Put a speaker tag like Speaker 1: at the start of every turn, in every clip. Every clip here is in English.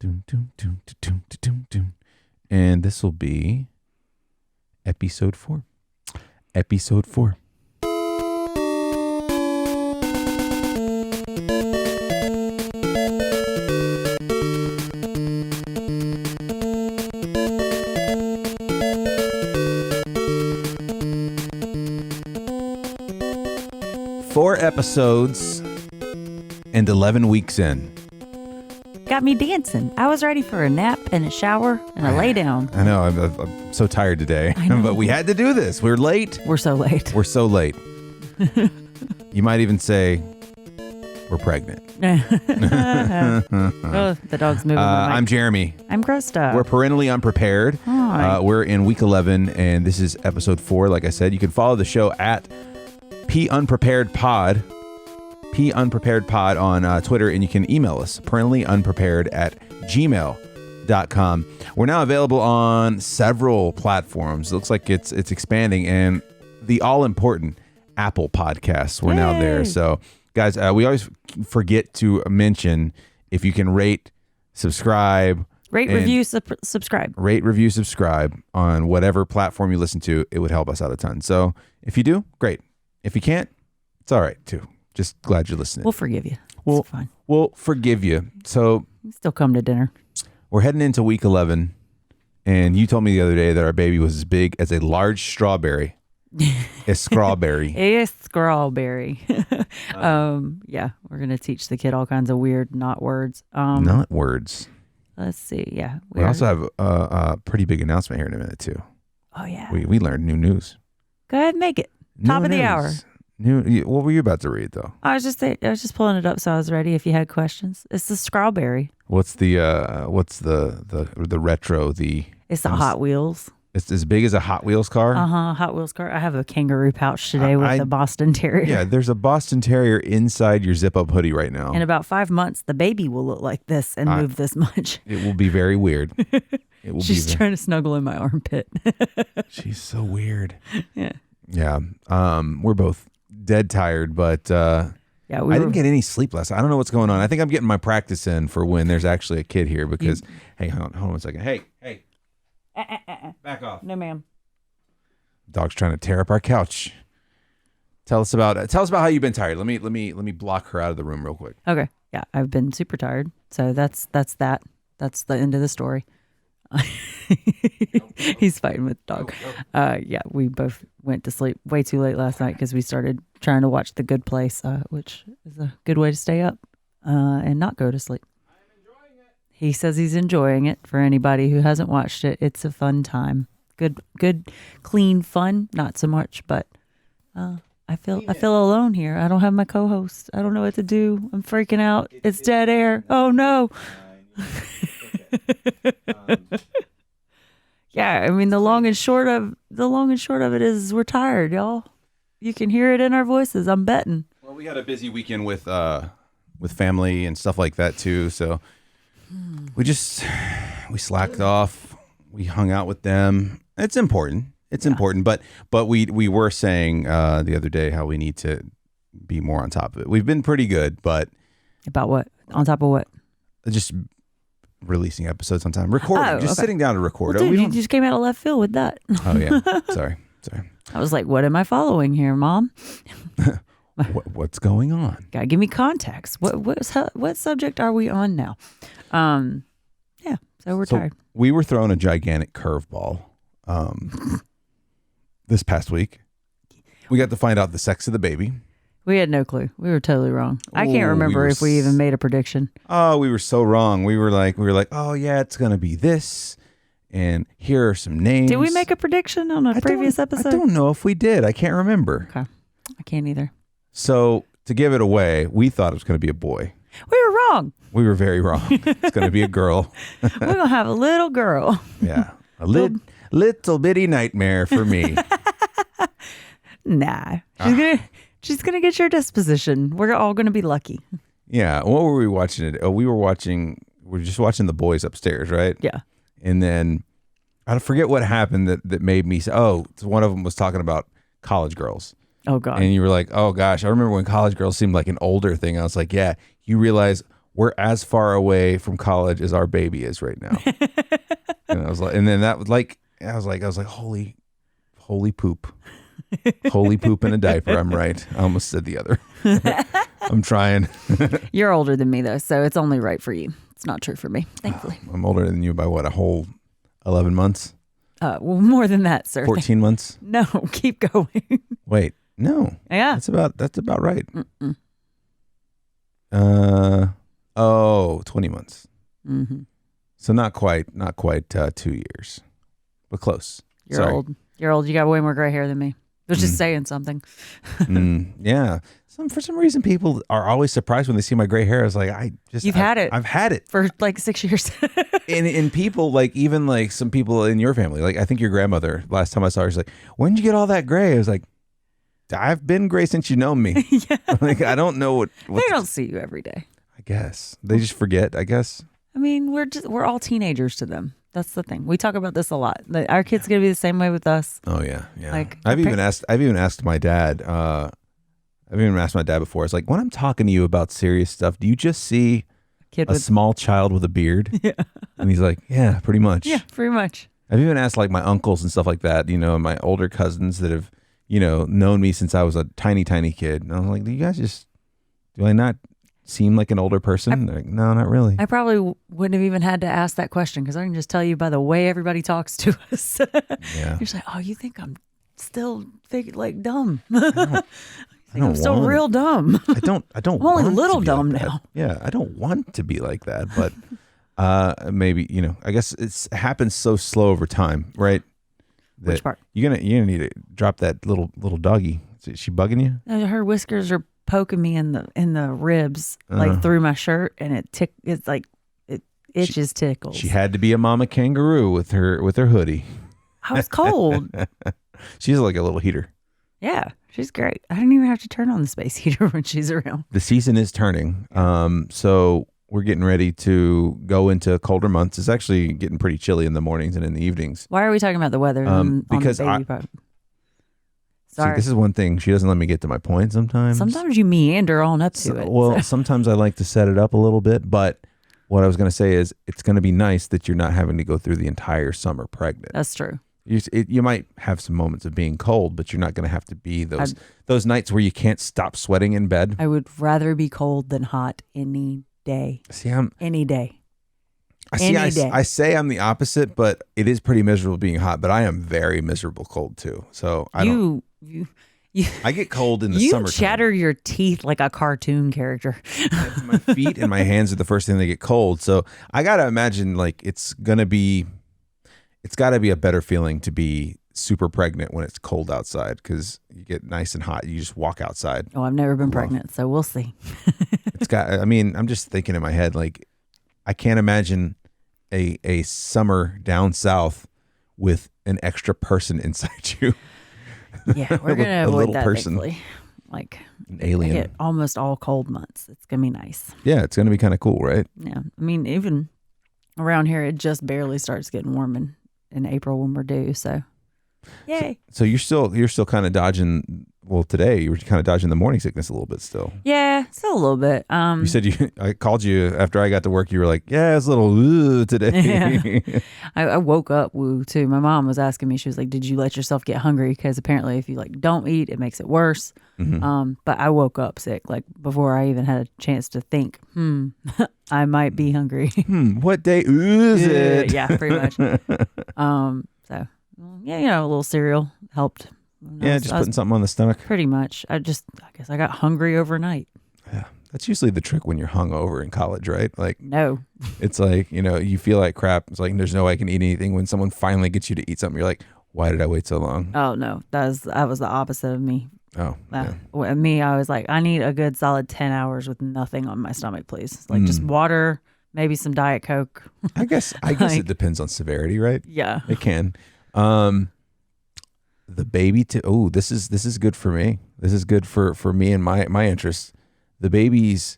Speaker 1: And this will be episode 4. Episode 4. Four episodes and 11 weeks in.
Speaker 2: Got me dancing. I was ready for a nap and a shower and a lay down.
Speaker 1: I know. I'm so tired today. But we had to do this. We're late.
Speaker 2: We're so late.
Speaker 1: We're so late. You might even say we're pregnant.
Speaker 2: Oh, the dog's moving.
Speaker 1: I'm Jeremy.
Speaker 2: I'm Krista.
Speaker 1: We're parentally unprepared.
Speaker 2: Hi.
Speaker 1: We're in week 11, and this is episode 4. Like I said, you can follow the show at PUnpreparedPod on Twitter, and you can email us parentallyunprepared@gmail.com. We're now available on several platforms. It looks like it's expanding, and the all-important Apple Podcasts, we're now there. So guys, we always forget to mention, if you can rate, subscribe,
Speaker 2: review, subscribe
Speaker 1: on whatever platform you listen to. It would help us out a ton. So if you do, great. If you can't, it's all right too. Just glad you're listening.
Speaker 2: We'll forgive you.
Speaker 1: It's
Speaker 2: fine.
Speaker 1: We'll forgive you. So
Speaker 2: still come to dinner.
Speaker 1: We're heading into week 11, and you told me the other day that our baby was as big as a large strawberry. Escrawberry.
Speaker 2: Escrawberry. Yeah, we're gonna teach the kid all kinds of weird not words.
Speaker 1: Not words.
Speaker 2: Let's see. Yeah,
Speaker 1: we also have a pretty big announcement here in a minute too.
Speaker 2: Oh yeah.
Speaker 1: We learned new news.
Speaker 2: Go ahead and make it. Top of the hour.
Speaker 1: What were you about to read though?
Speaker 2: I was just pulling it up so I was ready if you had questions. It's the Scrawberry.
Speaker 1: What's the retro?
Speaker 2: It's the Hot Wheels.
Speaker 1: It's as big as a Hot Wheels car?
Speaker 2: Hot Wheels car. I have a kangaroo pouch today with the Boston Terrier.
Speaker 1: Yeah, there's a Boston Terrier inside your zip-up hoodie right now.
Speaker 2: In about 5 months, the baby will look like this and move this much.
Speaker 1: It will be very weird.
Speaker 2: She's trying to snuggle in my armpit.
Speaker 1: She's so weird.
Speaker 2: Yeah.
Speaker 1: Yeah. We're both dead tired, but I didn't get any sleep last night. I don't know what's going on. I think I'm getting my practice in for when there's actually a kid here because, hey, hold on 1 second. Hey. Back off.
Speaker 2: No, ma'am.
Speaker 1: Dog's trying to tear up our couch. Tell us about how you've been tired. Let me block her out of the room real quick.
Speaker 2: Okay. Yeah, I've been super tired. So that's that. That's the end of the story. He's fighting with the dog. Yeah, we both went to sleep way too late last night because we started trying to watch The Good Place, which is a good way to stay up and not go to sleep. He says he's enjoying it. For anybody who hasn't watched it, it's a fun time. Good, clean fun. Not so much, but I feel alone here. I don't have my co-host. I don't know what to do. I'm freaking out. It's dead air. Oh no. Yeah, I mean the long and short of it is we're tired, y'all. You can hear it in our voices. I'm betting.
Speaker 1: Well, we had a busy weekend with family and stuff like that too, so we slacked off. We hung out with them. It's important. Important, but we were saying the other day how we need to be more on top of it. We've been pretty good, but
Speaker 2: about what? On top of what?
Speaker 1: Just releasing episodes on time. Recording. Sitting down to record.
Speaker 2: Well, dude, you just came out of left field with that.
Speaker 1: Oh yeah. Sorry.
Speaker 2: I was like, what am I following here, Mom?
Speaker 1: What's going on?
Speaker 2: Gotta give me context. What subject are we on now? Yeah. So we're tired.
Speaker 1: We were throwing a gigantic curveball this past week. We got to find out the sex of the baby.
Speaker 2: We had no clue. We were totally wrong. I can't remember if we even made a prediction.
Speaker 1: Oh, we were so wrong. We were like, oh yeah, it's gonna be this, and here are some names.
Speaker 2: Did we make a prediction on a previous episode?
Speaker 1: I don't know if we did. I can't remember.
Speaker 2: Okay, I can't either.
Speaker 1: So to give it away, we thought it was gonna be a boy.
Speaker 2: We were wrong.
Speaker 1: We were very wrong. It's gonna be a girl.
Speaker 2: We're gonna have a little girl.
Speaker 1: Yeah, a little bitty nightmare for me.
Speaker 2: Nah, she's gonna get your disposition. We're all gonna be lucky.
Speaker 1: Yeah. What were we watching? We were just watching The Boys upstairs, right?
Speaker 2: Yeah.
Speaker 1: And then I forget what happened that made me say, one of them was talking about college girls.
Speaker 2: Oh God.
Speaker 1: And you were like, oh gosh, I remember when college girls seemed like an older thing. I was like, yeah, you realize we're as far away from college as our baby is right now. And I was like, and then that was like, I was like, holy poop. Holy poop in a diaper. I'm right. I almost said the other. I'm trying.
Speaker 2: You're older than me, though, so it's only right for you. It's not true for me, thankfully.
Speaker 1: I'm older than you by what, a whole 11 months?
Speaker 2: Well, more than that, sir.
Speaker 1: 14 months?
Speaker 2: No, keep going.
Speaker 1: Wait, no.
Speaker 2: Yeah.
Speaker 1: That's about right. 20 months.
Speaker 2: Mm-hmm.
Speaker 1: So not quite 2 years, but close.
Speaker 2: You're old. You're old. You got way more gray hair than me. I was just saying something.
Speaker 1: Yeah. For some reason, people are always surprised when they see my gray hair. I was like,
Speaker 2: had it.
Speaker 1: I've had it
Speaker 2: for like 6 years.
Speaker 1: and people, like, even like some people in your family, like I think your grandmother, last time I saw her, she's like, when did you get all that gray? I was like, I've been gray since you know me.
Speaker 2: Yeah.
Speaker 1: Like, I don't know what
Speaker 2: they don't see you every day.
Speaker 1: I guess they just forget, I guess.
Speaker 2: I mean, we're all teenagers to them. That's the thing. We talk about this a lot. Like, our kids gonna be the same way with us.
Speaker 1: Oh yeah, yeah.
Speaker 2: Like,
Speaker 1: I've even asked my dad. I've even asked my dad before. It's like, when I'm talking to you about serious stuff, do you just see a small child with a beard?
Speaker 2: Yeah.
Speaker 1: And he's like, yeah, pretty much.
Speaker 2: Yeah, pretty much.
Speaker 1: I've even asked like my uncles and stuff like that, and my older cousins that have, known me since I was a tiny kid. And I was like, do I not seem like an older person? They're like, no, not really.
Speaker 2: I probably wouldn't have even had to ask that question because I can just tell you by the way everybody talks to us.
Speaker 1: Yeah.
Speaker 2: You're just like, oh, you think I'm still dumb?
Speaker 1: I'm
Speaker 2: still real dumb.
Speaker 1: I don't. I'm
Speaker 2: only a little dumb
Speaker 1: like
Speaker 2: now.
Speaker 1: Yeah, I don't want to be like that, but maybe I guess it happens so slow over time, right?
Speaker 2: Which part?
Speaker 1: You're gonna need to drop that little doggy. Is she bugging you?
Speaker 2: Her whiskers are poking me in the ribs, like through my shirt, and it itches tickles.
Speaker 1: She had to be a mama kangaroo with her hoodie.
Speaker 2: I was cold.
Speaker 1: She's like a little heater.
Speaker 2: Yeah, she's great. I didn't even have to turn on the space heater when she's around.
Speaker 1: The season is turning. So we're getting ready to go into colder months. It's actually getting pretty chilly in the mornings and in the evenings.
Speaker 2: Why are we talking about the weather?
Speaker 1: Because
Speaker 2: on the baby
Speaker 1: Sorry. See, this is one thing. She doesn't let me get to my point sometimes.
Speaker 2: Sometimes you meander on up to it.
Speaker 1: Well, sometimes I like to set it up a little bit, but what I was going to say is it's going to be nice that you're not having to go through the entire summer pregnant.
Speaker 2: That's true.
Speaker 1: You might have some moments of being cold, but you're not going to have to be those nights where you can't stop sweating in bed.
Speaker 2: I would rather be cold than hot any day. Any day.
Speaker 1: I say I'm the opposite, but it is pretty miserable being hot, but I am very miserable cold too. So I get cold in the summertime.
Speaker 2: You chatter your teeth like a cartoon character.
Speaker 1: My feet and my hands are the first thing that get cold. So I got to imagine like it's got to be a better feeling to be super pregnant when it's cold outside because you get nice and hot. You just walk outside.
Speaker 2: Oh, I've never been pregnant, so we'll see.
Speaker 1: I'm just thinking in my head, like, I can't imagine a summer down south with an extra person inside you.
Speaker 2: Yeah, we're going to avoid that,
Speaker 1: person.
Speaker 2: thankfully. Like,
Speaker 1: an alien.
Speaker 2: I get almost all cold months. It's going to be nice.
Speaker 1: Yeah, it's going to be kind of cool, right?
Speaker 2: Yeah. I mean, even around here, it just barely starts getting warm in April when we're due, so yay.
Speaker 1: So you're still kind of dodging. Well, today you were kind of dodging the morning sickness a little bit still.
Speaker 2: Yeah, still a little bit.
Speaker 1: You said I called you after I got to work. You were like, yeah, it's a little woo today.
Speaker 2: Yeah. I woke up woo too. My mom was asking me. She was like, "Did you let yourself get hungry? Because apparently, if you don't eat, it makes it worse." Mm-hmm. But I woke up sick before I even had a chance to think. I might be hungry.
Speaker 1: What day is it?
Speaker 2: Yeah, pretty much. So yeah, a little cereal helped.
Speaker 1: Yeah, just putting something on the stomach.
Speaker 2: Pretty much. I guess I got hungry overnight.
Speaker 1: Yeah, that's usually the trick when you're hungover in college, right? Like,
Speaker 2: no,
Speaker 1: it's like, you feel like crap. It's like there's no way I can eat anything. When someone finally gets you to eat something, you're like, why did I wait so long?
Speaker 2: Oh no, that was the opposite of me.
Speaker 1: Oh, yeah.
Speaker 2: Me, I was like, I need a good solid 10 hours with nothing on my stomach, please. Just water, maybe some Diet Coke.
Speaker 1: I guess it depends on severity, right?
Speaker 2: Yeah,
Speaker 1: it can. The baby this is good for me. This is good for me and my interests. The baby's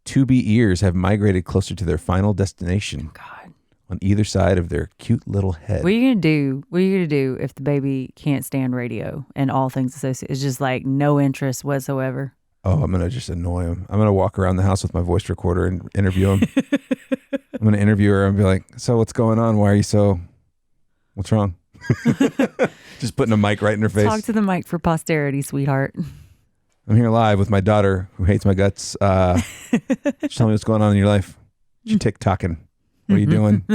Speaker 1: to-be ears have migrated closer to their final destination.
Speaker 2: God.
Speaker 1: On either side of their cute little head.
Speaker 2: What are you gonna do if the baby can't stand radio and all things associated? It's just no interest whatsoever.
Speaker 1: Oh, I'm gonna just annoy him. I'm gonna walk around the house with my voice recorder and interview him. I'm gonna interview her and be like, "So what's going on? Why are you so? What's wrong?" Just putting a mic right in her face.
Speaker 2: Talk to the mic for posterity, sweetheart.
Speaker 1: I'm here live with my daughter who hates my guts. Just tell me what's going on in your life. You TikToking? What are you doing?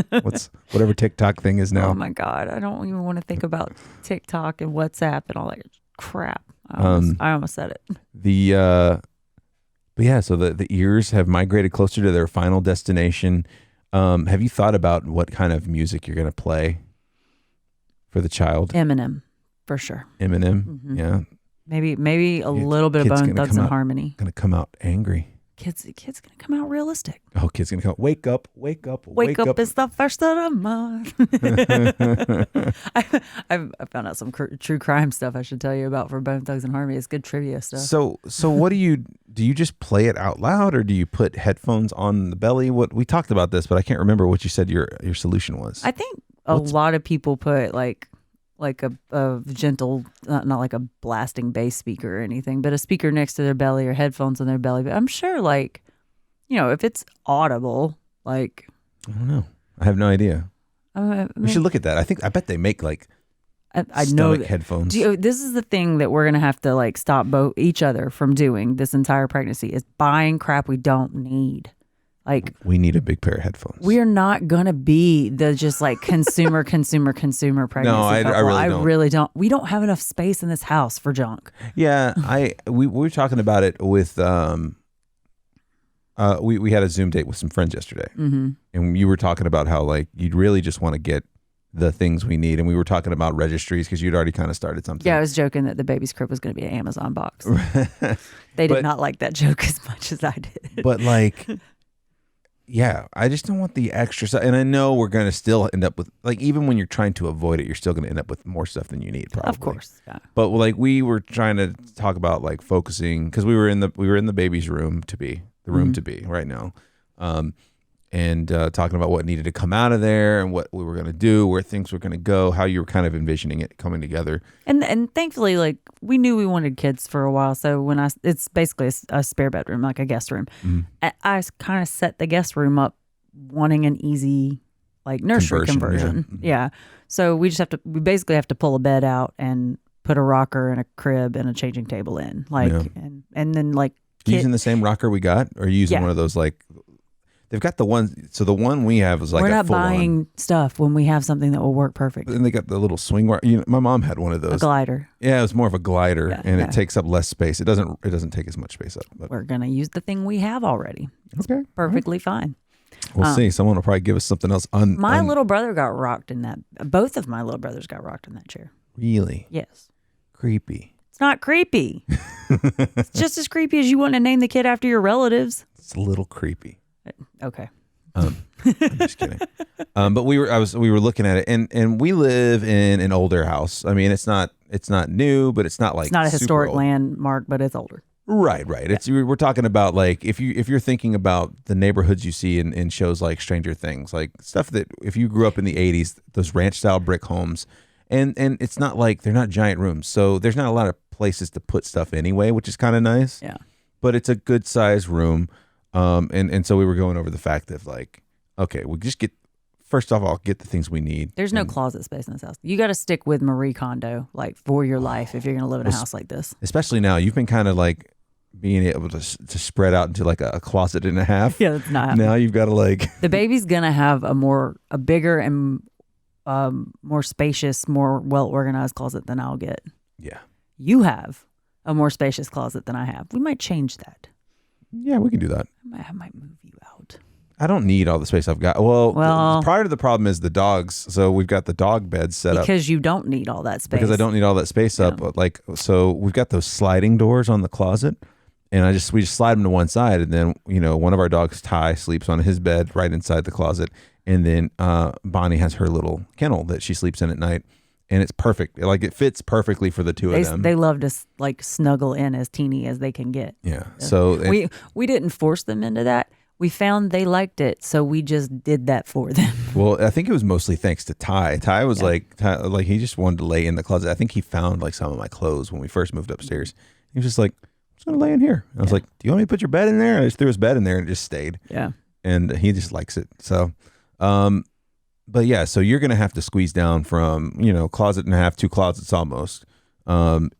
Speaker 1: Whatever TikTok thing is now?
Speaker 2: Oh my God, I don't even want to think about TikTok and WhatsApp and all that crap. I almost said it.
Speaker 1: But yeah, so the ears have migrated closer to their final destination. Have you thought about what kind of music you're going to play for the child?
Speaker 2: Eminem, for sure.
Speaker 1: Eminem, yeah.
Speaker 2: Maybe a little bit of Bone Thugs and Harmony.
Speaker 1: Going to come out angry.
Speaker 2: Kid's going to come out realistic.
Speaker 1: Oh, kid's going to come out, wake up.
Speaker 2: Wake up, it's the first of the month. I found out some true crime stuff I should tell you about for Bone Thugs and Harmony. It's good trivia stuff.
Speaker 1: So what do you just play it out loud, or do you put headphones on the belly? What we talked about this, but I can't remember what you said your solution was.
Speaker 2: I think a lot of people put like a gentle, not like a blasting bass speaker or anything, but a speaker next to their belly or headphones on their belly. But I'm sure, like, if it's audible, like,
Speaker 1: I don't know. I have no idea. We should look at that. I bet they make like
Speaker 2: I know
Speaker 1: headphones.
Speaker 2: This is the thing that we're gonna have to like stop each other from doing this entire pregnancy is buying crap we don't need. Like,
Speaker 1: we need a big pair of headphones.
Speaker 2: We are not gonna be the just like consumer pregnancy.
Speaker 1: No, I
Speaker 2: really don't. We don't have enough space in this house for junk.
Speaker 1: Yeah, we were talking about it with we had a Zoom date with some friends yesterday, and you were talking about how like you'd really just want to get the things we need, and we were talking about registries because you'd already kind of started something.
Speaker 2: Yeah, I was joking that the baby's crib was going to be an Amazon box. They did not like that joke as much as I did.
Speaker 1: But like. Yeah, I just don't want the extra stuff. And I know we're going to still end up with, like, even when you're trying to avoid it, you're still going to end up with more stuff than you need, probably.
Speaker 2: Of course, yeah.
Speaker 1: But like we were trying to talk about like focusing, because we were in the baby's room to be, right now. And talking about what needed to come out of there and what we were going to do, where things were going to go, how you were kind of envisioning it coming together.
Speaker 2: And thankfully, like, we knew we wanted kids for a while. So it's basically a spare bedroom, like a guest room. Mm-hmm. I kind of set the guest room up wanting an easy, like, nursery conversion. Yeah. So we basically have to pull a bed out and put a rocker and a crib and a changing table in. Like, and then like.
Speaker 1: Using the same rocker we got, or using one of those like. They've got the one, so the one we have is like
Speaker 2: we're not buying stuff when we have something that will work perfect.
Speaker 1: And they got the little swing wire. My mom had one of those.
Speaker 2: A glider.
Speaker 1: Yeah, it was more of a glider, and it takes up less space. It doesn't take as much space up. But.
Speaker 2: We're gonna use the thing we have already. It's perfectly fine.
Speaker 1: We'll see. Someone will probably give us something else.
Speaker 2: My little brother got rocked in that. Both of my little brothers got rocked in that chair.
Speaker 1: Really?
Speaker 2: Yes.
Speaker 1: Creepy.
Speaker 2: It's not creepy. It's just as creepy as you want to name the kid after your relatives.
Speaker 1: It's a little creepy.
Speaker 2: Okay.
Speaker 1: I'm just kidding. But we were looking at it, and we live in an older house. I mean, it's not new, but it's not like
Speaker 2: it's not a historic landmark, but it's older.
Speaker 1: Right. Yeah. We're talking about like if you're thinking about the neighborhoods you see in shows like Stranger Things, like stuff that if you grew up in the 80s, those ranch style brick homes, and it's not like they're not giant rooms, so there's not a lot of places to put stuff anyway, which is kind of nice.
Speaker 2: Yeah.
Speaker 1: But it's a good sized room. And so we were going over the fact that like, okay, we'll just first off, I'll get the things we need.
Speaker 2: There's no closet space in this house. You got to stick with Marie Kondo, like for your life, if you're going to live in a house like this. Especially
Speaker 1: now, you've been kind of like being able to spread out into like a closet and a half.
Speaker 2: Yeah, that's not happening.
Speaker 1: Now you've got to like.
Speaker 2: The baby's going to have a bigger and more spacious, more well-organized closet than I'll get.
Speaker 1: Yeah.
Speaker 2: You have a more spacious closet than I have. We might change that.
Speaker 1: Yeah, we can do that.
Speaker 2: I might move you out.
Speaker 1: I don't need all the space I've got. Well, part of the problem is the dogs. So we've got the dog beds set up.
Speaker 2: Because you don't need all that space.
Speaker 1: Because I don't need all that space up. But like, so we've got those sliding doors on the closet, and we just slide them to one side, and then one of our dogs, Ty, sleeps on his bed right inside the closet, and then Bonnie has her little kennel that she sleeps in at night. And it's perfect. Like it fits perfectly for the two of them.
Speaker 2: They love to like snuggle in as teeny as they can get.
Speaker 1: Yeah. So
Speaker 2: we didn't force them into that. We found they liked it, so we just did that for them.
Speaker 1: Well, I think it was mostly thanks to Ty. Ty was like he just wanted to lay in the closet. I think he found like some of my clothes when we first moved upstairs. He was just like, just going to lay in here. I was like, do you want me to put your bed in there? And I just threw his bed in there and it just stayed.
Speaker 2: Yeah.
Speaker 1: And he just likes it. So, but yeah, so you're going to have to squeeze down from, closet and a half, 2 closets almost,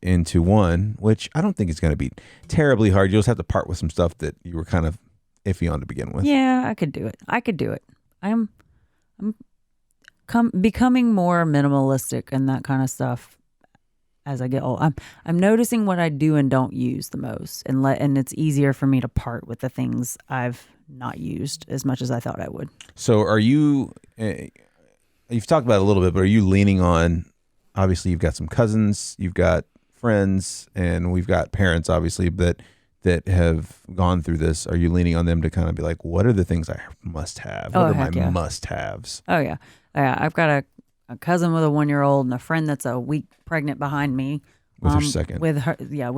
Speaker 1: into one, which I don't think is going to be terribly hard. You'll just have to part with some stuff that you were kind of iffy on to begin with.
Speaker 2: Yeah, I could do it. I'm becoming more minimalistic and that kind of stuff as I get old. I'm noticing what I do and don't use the most, and it's easier for me to part with the things I've not used as much as I thought I would.
Speaker 1: So are you, you've talked about it a little bit, but are you leaning on, obviously you've got some cousins, you've got friends, and we've got parents obviously that have gone through this. Are you leaning on them to kind of be like, what are the things I must have? What are my must haves?
Speaker 2: Oh yeah. I've got a cousin with a 1-year-old and a friend that's a week pregnant behind me.
Speaker 1: With her second.
Speaker 2: With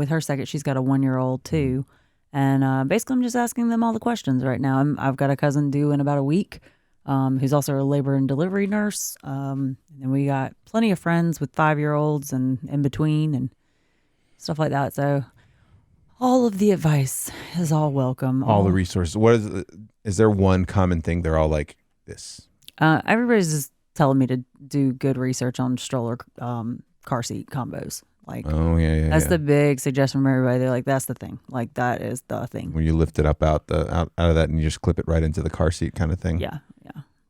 Speaker 2: her second. She's got a 1-year-old too. And basically I'm just asking them all the questions right now. I've got a cousin due in about a week, who's also a labor and delivery nurse. And we got plenty of friends with 5-year-olds and in between and stuff like that. So all of the advice is all welcome.
Speaker 1: All the resources. Is there one common thing they're all like this?
Speaker 2: Everybody's just telling me to do good research on stroller car seat combos. Like,
Speaker 1: oh yeah,
Speaker 2: that's the big suggestion from everybody. They're like, that's the thing. Like, that is the thing.
Speaker 1: When you lift it up out of that and you just clip it right into the car seat kind of thing.
Speaker 2: Yeah.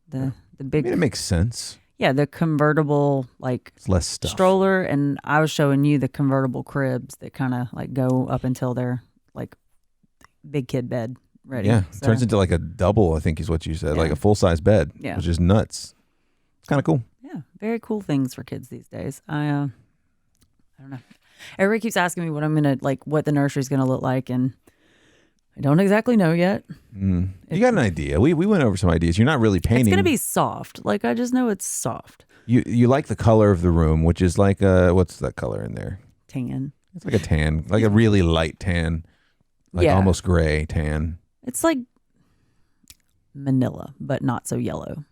Speaker 2: The big.
Speaker 1: It makes sense.
Speaker 2: Yeah, the convertible
Speaker 1: it's less stuff.
Speaker 2: Stroller, and I was showing you the convertible cribs that kind of like go up until they're like big kid bed ready.
Speaker 1: Yeah, it turns into like a double, I think is what you said, like a full-size bed, which is nuts. It's kind of cool.
Speaker 2: Yeah, very cool things for kids these days. I don't know. Everybody keeps asking me what I'm going to, what the nursery's going to look like, and I don't exactly know yet.
Speaker 1: You got an idea. We went over some ideas. You're not really painting.
Speaker 2: It's going to be soft. I just know it's soft.
Speaker 1: You like the color of the room, which is like what's that color in there?
Speaker 2: Tan.
Speaker 1: It's like a tan, like a really light tan, almost gray tan.
Speaker 2: It's like manila, but not so yellow.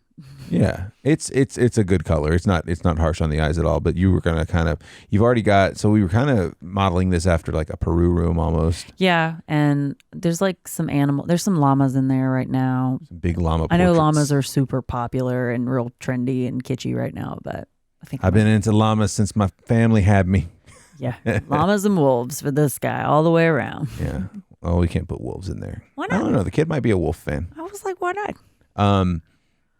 Speaker 1: Yeah, it's a good color. It's not harsh on the eyes at all. But you were gonna you've already got. So we were kind of modeling this after like a Peru room almost.
Speaker 2: Yeah, and there's some animal. There's some llamas in there right now.
Speaker 1: Some big llama.
Speaker 2: I know llamas are super popular and real trendy and kitschy right now, but I think
Speaker 1: I've been into llamas since my family had me.
Speaker 2: Yeah, llamas and wolves for this guy all the way around.
Speaker 1: Yeah. Oh, we can't put wolves in there.
Speaker 2: Why not?
Speaker 1: I don't know. The kid might be a wolf fan.
Speaker 2: I was like, why not?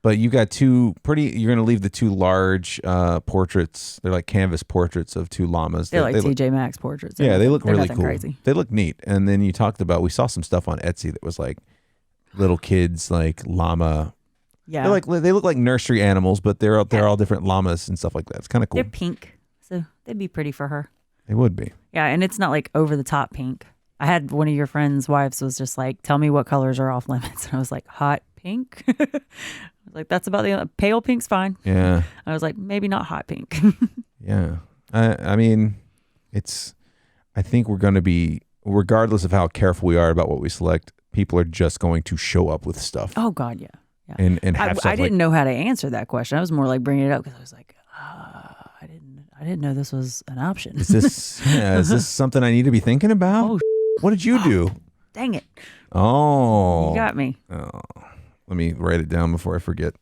Speaker 1: But you got you're going to leave the 2 large portraits. They're like canvas portraits of 2 llamas.
Speaker 2: They're like TJ Maxx portraits.
Speaker 1: Yeah, they look really cool.
Speaker 2: Crazy.
Speaker 1: They look neat. And then you talked about, we saw some stuff on Etsy that was like little kids, like llama.
Speaker 2: Yeah.
Speaker 1: They look like nursery animals, but they're all different llamas and stuff like that. It's kind of cool.
Speaker 2: They're pink, so they'd be pretty for her.
Speaker 1: They would be.
Speaker 2: Yeah, and it's not like over the top pink. I had one of your friends' wives was just like, tell me what colors are off limits. And I was like, hot pink? I was like, that's about the pale pink's fine.
Speaker 1: Yeah.
Speaker 2: I was like, maybe not hot pink.
Speaker 1: Yeah. I mean, I think we're going to be, regardless of how careful we are about what we select, people are just going to show up with stuff.
Speaker 2: Oh, God, yeah.
Speaker 1: And have
Speaker 2: I didn't know how to answer that question. I was more like bringing it up because I was like, I didn't know this was an option.
Speaker 1: Is this something I need to be thinking about?
Speaker 2: Oh,
Speaker 1: what did you do?
Speaker 2: Dang it.
Speaker 1: Oh.
Speaker 2: You got me.
Speaker 1: Oh. Let me write it down before I forget.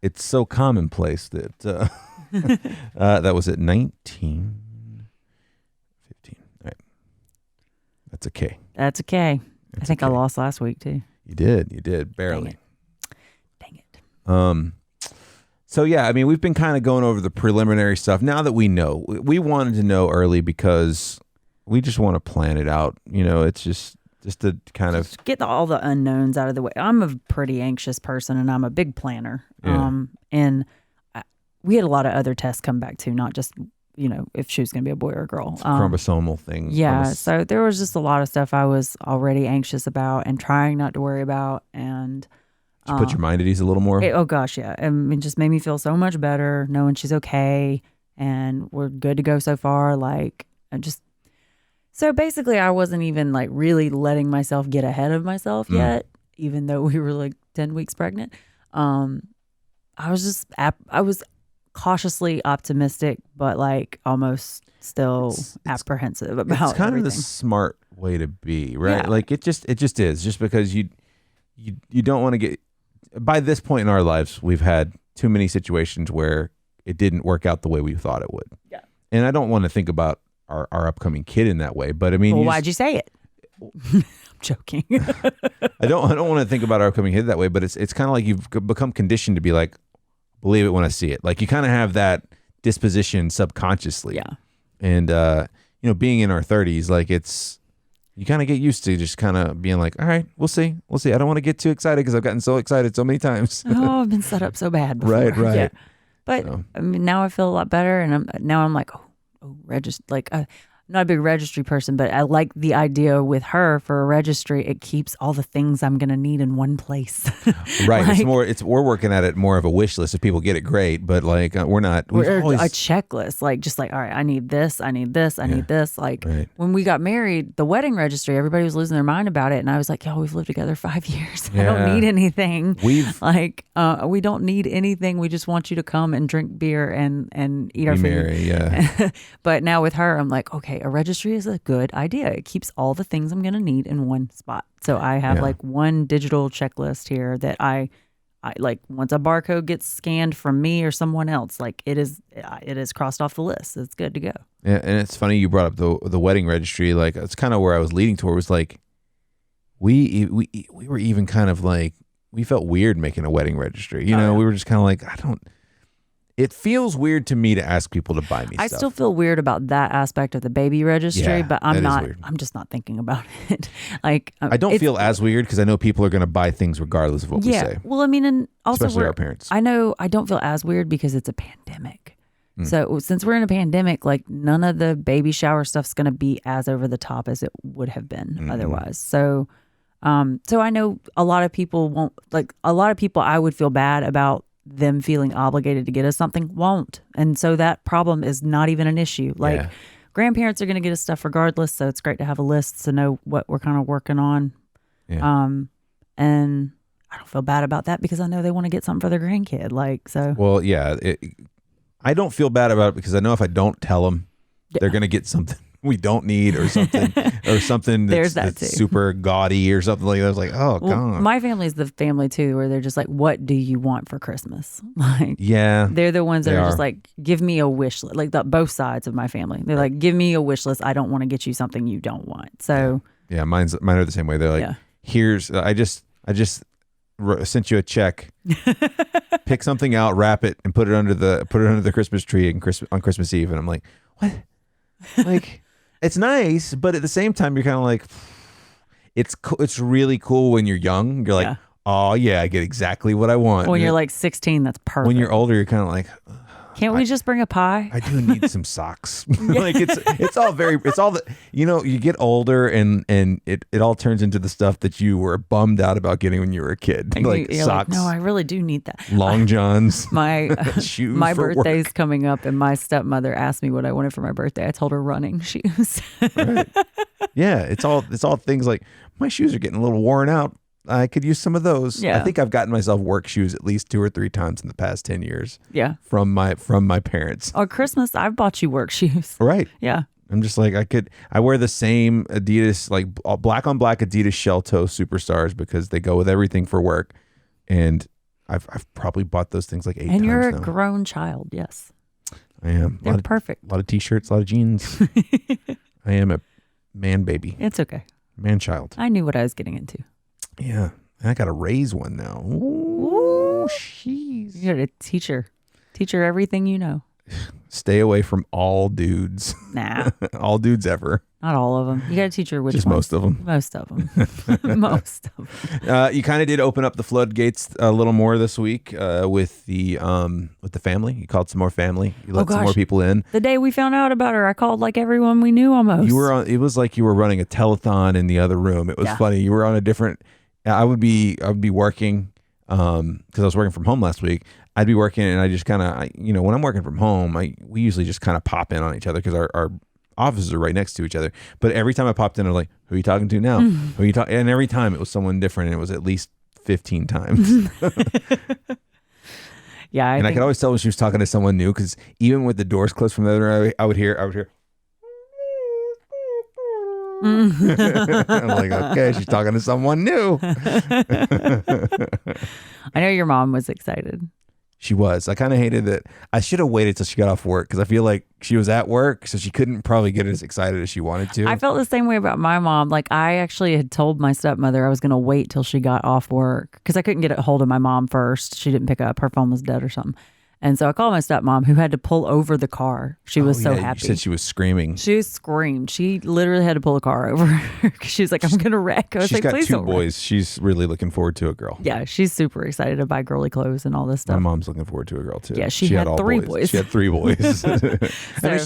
Speaker 1: It's so commonplace that that was at 19, 15. All right. That's a K.
Speaker 2: That's a K. I think I lost last week too.
Speaker 1: You did. Barely.
Speaker 2: Dang it.
Speaker 1: So yeah, I mean, we've been kind of going over the preliminary stuff. Now that we know, we wanted to know early because we just want to plan it out. It's just to kind of
Speaker 2: get all the unknowns out of the way. I'm a pretty anxious person and I'm a big planner.
Speaker 1: Yeah.
Speaker 2: And we had a lot of other tests come back too, not just, if she was going to be a boy or a girl.
Speaker 1: Chromosomal things.
Speaker 2: Yeah. So there was just a lot of stuff I was already anxious about and trying not to worry about. And
Speaker 1: did you put your mind at ease a little more?
Speaker 2: Oh gosh, yeah. It just made me feel so much better knowing she's okay and we're good to go so far. So basically I wasn't even really letting myself get ahead of myself yet, even though we were 10 weeks pregnant. I was cautiously optimistic, but like almost still apprehensive about
Speaker 1: it's kind
Speaker 2: everything.
Speaker 1: of the smart way to be, right?
Speaker 2: Yeah.
Speaker 1: Like it just is, just because you don't want to get, by this point in our lives, we've had too many situations where it didn't work out the way we thought it would.
Speaker 2: Yeah.
Speaker 1: And I don't want to think about our upcoming kid in that way, but I mean,
Speaker 2: Well, why'd you say it? I'm joking.
Speaker 1: I don't want to think about our upcoming kid that way, but it's kind of like you've become conditioned to be like, believe it when I see it. Like you kind of have that disposition subconsciously.
Speaker 2: Yeah.
Speaker 1: And being in our 30s, like you kind of get used to just kind of being like, all right, we'll see. I don't want to get too excited because I've gotten so excited so many times.
Speaker 2: Oh, I've been set up so bad before.
Speaker 1: Right.
Speaker 2: Yeah. But I mean, now I feel a lot better, and I'm like, not a big registry person, but I like the idea with her for a registry. It keeps all the things I'm going to need in one place.
Speaker 1: Right. We're working at it more of a wish list. If people get it, great. But like, we're not.
Speaker 2: We're a checklist. Like, just like, all right, I need this. I need this. I need this. Like when we got married, the wedding registry, everybody was losing their mind about it. And I was like, we've lived together 5 years. I don't need anything. We don't need anything. We just want you to come and drink beer and eat our food.
Speaker 1: Marry, yeah.
Speaker 2: But now with her, I'm like, okay, a registry is a good idea. It keeps all the things I'm going to need in one spot. So I have like one digital checklist here that I like. Once a barcode gets scanned from me or someone else, like it is crossed off the list. It's good to go.
Speaker 1: Yeah, and it's funny you brought up the wedding registry. Like it's kind of where I was leading toward. Was like we were even kind of like, we felt weird making a wedding registry. We were just kind of like, it feels weird to me to ask people to buy me stuff.
Speaker 2: I still feel weird about that aspect of the baby registry, but I'm
Speaker 1: weird.
Speaker 2: I'm just not thinking about it. Like
Speaker 1: I don't feel as weird because I know people are going to buy things regardless of what we say.
Speaker 2: Well, I mean, and also
Speaker 1: especially our parents.
Speaker 2: I know I don't feel as weird because it's a pandemic. So since we're in a pandemic, like none of the baby shower stuff's going to be as over the top as it would have been otherwise. So I know a lot of people won't, like a lot of people I would feel bad about them feeling obligated to get us something won't. And so that problem is not even an issue. Like grandparents are going to get us stuff regardless. So it's great to have a list to know what we're kind of working on. Yeah. And I don't feel bad about that because I know they want to get something for their grandkid. Like, so.
Speaker 1: Well, yeah, I don't feel bad about it because I know if I don't tell them, they're going to get something we don't need or something that's super gaudy or something like that. I was like, God.
Speaker 2: My family's the family too where they're just like, what do you want for Christmas? Like, they're the ones that are just like, give me a wish list. Like both sides of my family, they're like, give me a wish list. I don't want to get you something you don't want. So
Speaker 1: mine are the same way. They're like, here's I just sent you a check. Pick something out, wrap it, and put it under the Christmas tree on Christmas Eve. And I'm like, what? Like, it's nice, but at the same time, you're kind of like, it's really cool when you're young. You're like, oh yeah, I get exactly what I want.
Speaker 2: When you're like 16, that's perfect.
Speaker 1: When you're older, you're kind of like,
Speaker 2: can't we just bring a pie?
Speaker 1: I do need some socks. Like it's all the, you get older and it all turns into the stuff that you were bummed out about getting when you were a kid. Like
Speaker 2: you're
Speaker 1: socks.
Speaker 2: Like, no, I really do need that.
Speaker 1: Long johns.
Speaker 2: My
Speaker 1: shoes.
Speaker 2: My
Speaker 1: for
Speaker 2: birthday's
Speaker 1: work.
Speaker 2: coming up, and my stepmother asked me what I wanted for my birthday. I told her running shoes.
Speaker 1: Right. Yeah, it's all things like, my shoes are getting a little worn out. I could use some of those.
Speaker 2: Yeah.
Speaker 1: I think I've gotten myself work shoes at least 2 or 3 times in the past 10 years.
Speaker 2: Yeah.
Speaker 1: From my parents.
Speaker 2: On Christmas, I've bought you work shoes.
Speaker 1: Right.
Speaker 2: Yeah.
Speaker 1: I'm just like, I wear the same Adidas, like black on black Adidas shell toe Superstars because they go with everything for work. And I've probably bought those things like 8 times now.
Speaker 2: And you're a grown child. Yes.
Speaker 1: I am.
Speaker 2: They're perfect.
Speaker 1: A lot of t-shirts, a lot of jeans. I am a man baby.
Speaker 2: It's okay.
Speaker 1: Man child.
Speaker 2: I knew what I was getting into.
Speaker 1: Yeah. And I got to raise one now. Ooh, jeez.
Speaker 2: You're a teacher. Teach her everything you know.
Speaker 1: Stay away from all dudes.
Speaker 2: Nah.
Speaker 1: All dudes ever.
Speaker 2: Not all of them. You got to teach her which
Speaker 1: Just
Speaker 2: ones.
Speaker 1: most of them.
Speaker 2: Most of them. Most of them.
Speaker 1: You kind of did open up the floodgates a little more this week with the family. You called some more family. You let some more people in.
Speaker 2: The day we found out about her, I called like everyone we knew almost.
Speaker 1: It was like you were running a telethon in the other room. It was funny. You were on a different. I would be working because I was working from home last week. I'd be working and I just kind of, when I'm working from home, we usually just kind of pop in on each other because our offices are right next to each other. But every time I popped in, I was like, who are you talking to now? Who are you talking? And every time it was someone different, and it was at least 15 times.
Speaker 2: Yeah,
Speaker 1: I could always tell when she was talking to someone new because even with the doors closed from the other room, I would hear. I'm like, okay, she's talking to someone new.
Speaker 2: I know your mom was excited.
Speaker 1: She was. I kind of hated that. I should have waited till she got off work because I feel like she was at work, so she couldn't probably get as excited as she wanted to.
Speaker 2: I felt the same way about my mom. Like, I actually had told my stepmother I was going to wait till she got off work because I couldn't get a hold of my mom first. She didn't pick up. Her phone was dead or something. And so I called my stepmom, who had to pull over the car. She was so happy.
Speaker 1: You said she was screaming.
Speaker 2: She screamed. She literally had to pull the car over because she was like, I'm going to wreck. I was like, please don't wreck. She's got 2 boys.
Speaker 1: She's really looking forward to a girl.
Speaker 2: Yeah, she's super excited to buy girly clothes and all this stuff.
Speaker 1: My mom's looking forward to a girl too.
Speaker 2: Yeah, she had 3 boys.
Speaker 1: She had 3 boys. I mean,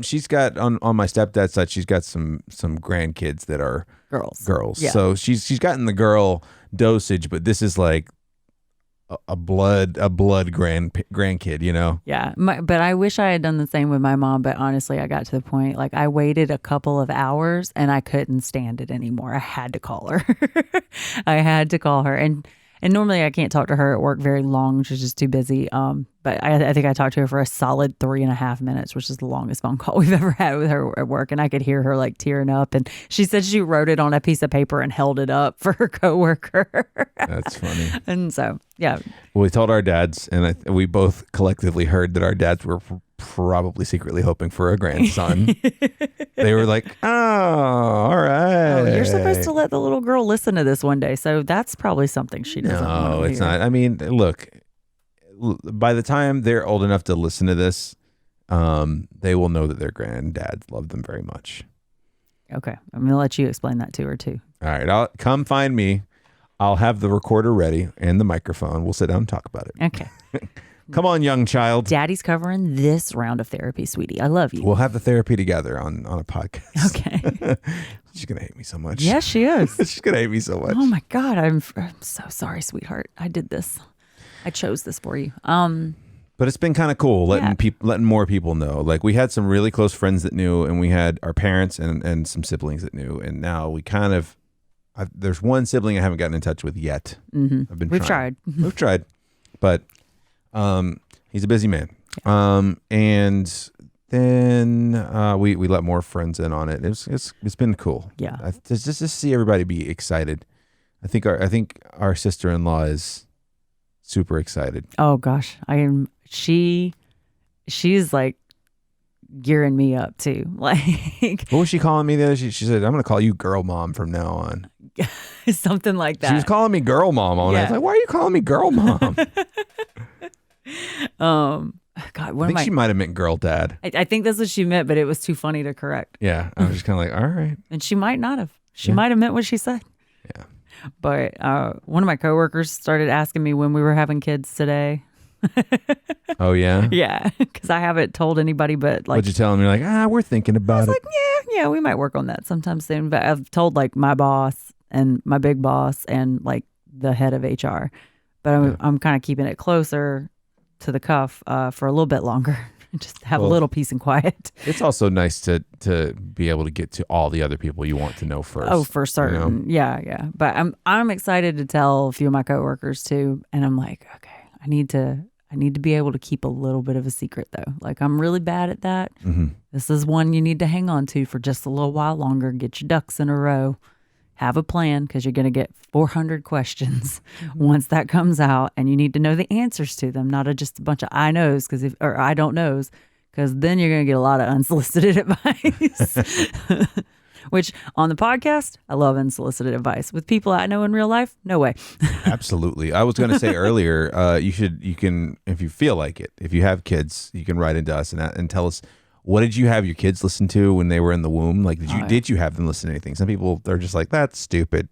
Speaker 1: she's got on my stepdad's side, she's got some grandkids that are girls.
Speaker 2: Yeah.
Speaker 1: So she's gotten the girl dosage, but this is like a blood grandkid, you know?
Speaker 2: Yeah. But I wish I had done the same with my mom. But honestly, I got to the point, like, I waited a couple of hours and I couldn't stand it anymore. I had to call her. I had to call her. And normally I can't talk to her at work very long. She's just too busy. But I think I talked to her for a solid 3.5 minutes, which is the longest phone call we've ever had with her at work. And I could hear her like tearing up. And she said she wrote it on a piece of paper and held it up for her coworker.
Speaker 1: That's funny.
Speaker 2: And so, yeah.
Speaker 1: Well, we told our dads, and we both collectively heard that our dads were probably secretly hoping for a grandson. They were like, oh, all right.
Speaker 2: Oh, you're supposed to let the little girl listen to this one day. So that's probably something she doesn't want to
Speaker 1: No, it's
Speaker 2: hear.
Speaker 1: not. I mean, look, by the time they're old enough to listen to this, they will know that their granddads love them very much. Okay.
Speaker 2: I'm going to let you explain that to her too.
Speaker 1: All right. I'll come find me. I'll have the recorder ready and the microphone. We'll sit down and talk about it.
Speaker 2: Okay.
Speaker 1: Come on, young child.
Speaker 2: Daddy's covering this round of therapy, sweetie. I love you.
Speaker 1: We'll have the therapy together on a podcast.
Speaker 2: Okay.
Speaker 1: She's going to hate me so much.
Speaker 2: Yes, she is.
Speaker 1: She's going to hate me so much.
Speaker 2: Oh my God. I'm so sorry, sweetheart. I did this. I chose this for you.
Speaker 1: But it's been kind of cool letting more people know. Like, we had some really close friends that knew, and we had our parents and some siblings that knew. And now we kind of, there's one sibling I haven't gotten in touch with yet.
Speaker 2: Mm-hmm. We've tried.
Speaker 1: We've tried. But he's a busy man. And then we let more friends in on it. It's been cool.
Speaker 2: Yeah.
Speaker 1: Just to see everybody be excited. I think our sister-in-law is super excited.
Speaker 2: Oh gosh, she's like gearing me up too. Like,
Speaker 1: what was she calling me the other day? She said, I'm going to call you girl mom from now on.
Speaker 2: Something like that.
Speaker 1: She was calling me girl mom. I was like, why are you calling me girl mom?
Speaker 2: God,
Speaker 1: I think she might have meant girl dad.
Speaker 2: I think that's what she meant, but it was too funny to correct.
Speaker 1: Yeah. I was just kind of like, all right.
Speaker 2: And she might not have. She might have meant what she said.
Speaker 1: Yeah.
Speaker 2: But one of my coworkers started asking me when we were having kids today.
Speaker 1: Oh, yeah?
Speaker 2: Yeah, because I haven't told anybody, but like...
Speaker 1: What'd you tell them? You're like, we're thinking about it.
Speaker 2: I was like, yeah, we might work on that sometime soon. But I've told like my boss and my big boss and like the head of HR. But I'm kind of keeping it closer to the cuff for a little bit longer. Just have a little peace and quiet.
Speaker 1: It's also nice to be able to get to all the other people you want to know first.
Speaker 2: Oh, for certain. You know? Yeah. But I'm excited to tell a few of my coworkers too. And I'm like, okay, I need to be able to keep a little bit of a secret though. Like, I'm really bad at that. Mm-hmm. This is one you need to hang on to for just a little while longer. Get your ducks in a row. Have a plan, because you're going to get 400 questions once that comes out, and you need to know the answers to them, not just a bunch of I knows or I don't knows, because then you're going to get a lot of unsolicited advice. Which on the podcast, I love unsolicited advice. With people I know in real life, no way.
Speaker 1: Absolutely. I was going to say earlier, you can, if you feel like it, if you have kids, you can write into us and tell us, what did you have your kids listen to when they were in the womb? Like, did you have them listen to anything? Some people, they're just like, that's stupid.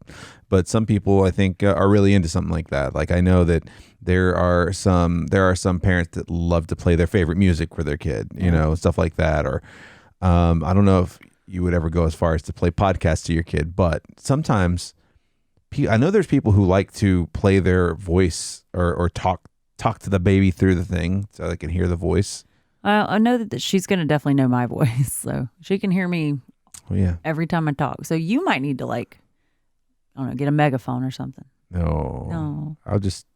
Speaker 1: But some people, I think, are really into something like that. Like, I know that there are some parents that love to play their favorite music for their kid, you know, stuff like that. Or I don't know if you would ever go as far as to play podcasts to your kid, but sometimes I know there's people who like to play their voice or talk to the baby through the thing so they can hear the voice.
Speaker 2: I know that she's going to definitely know my voice, so she can hear me every time I talk. So you might need to, like, I don't know, get a megaphone or something.
Speaker 1: No. I'll just.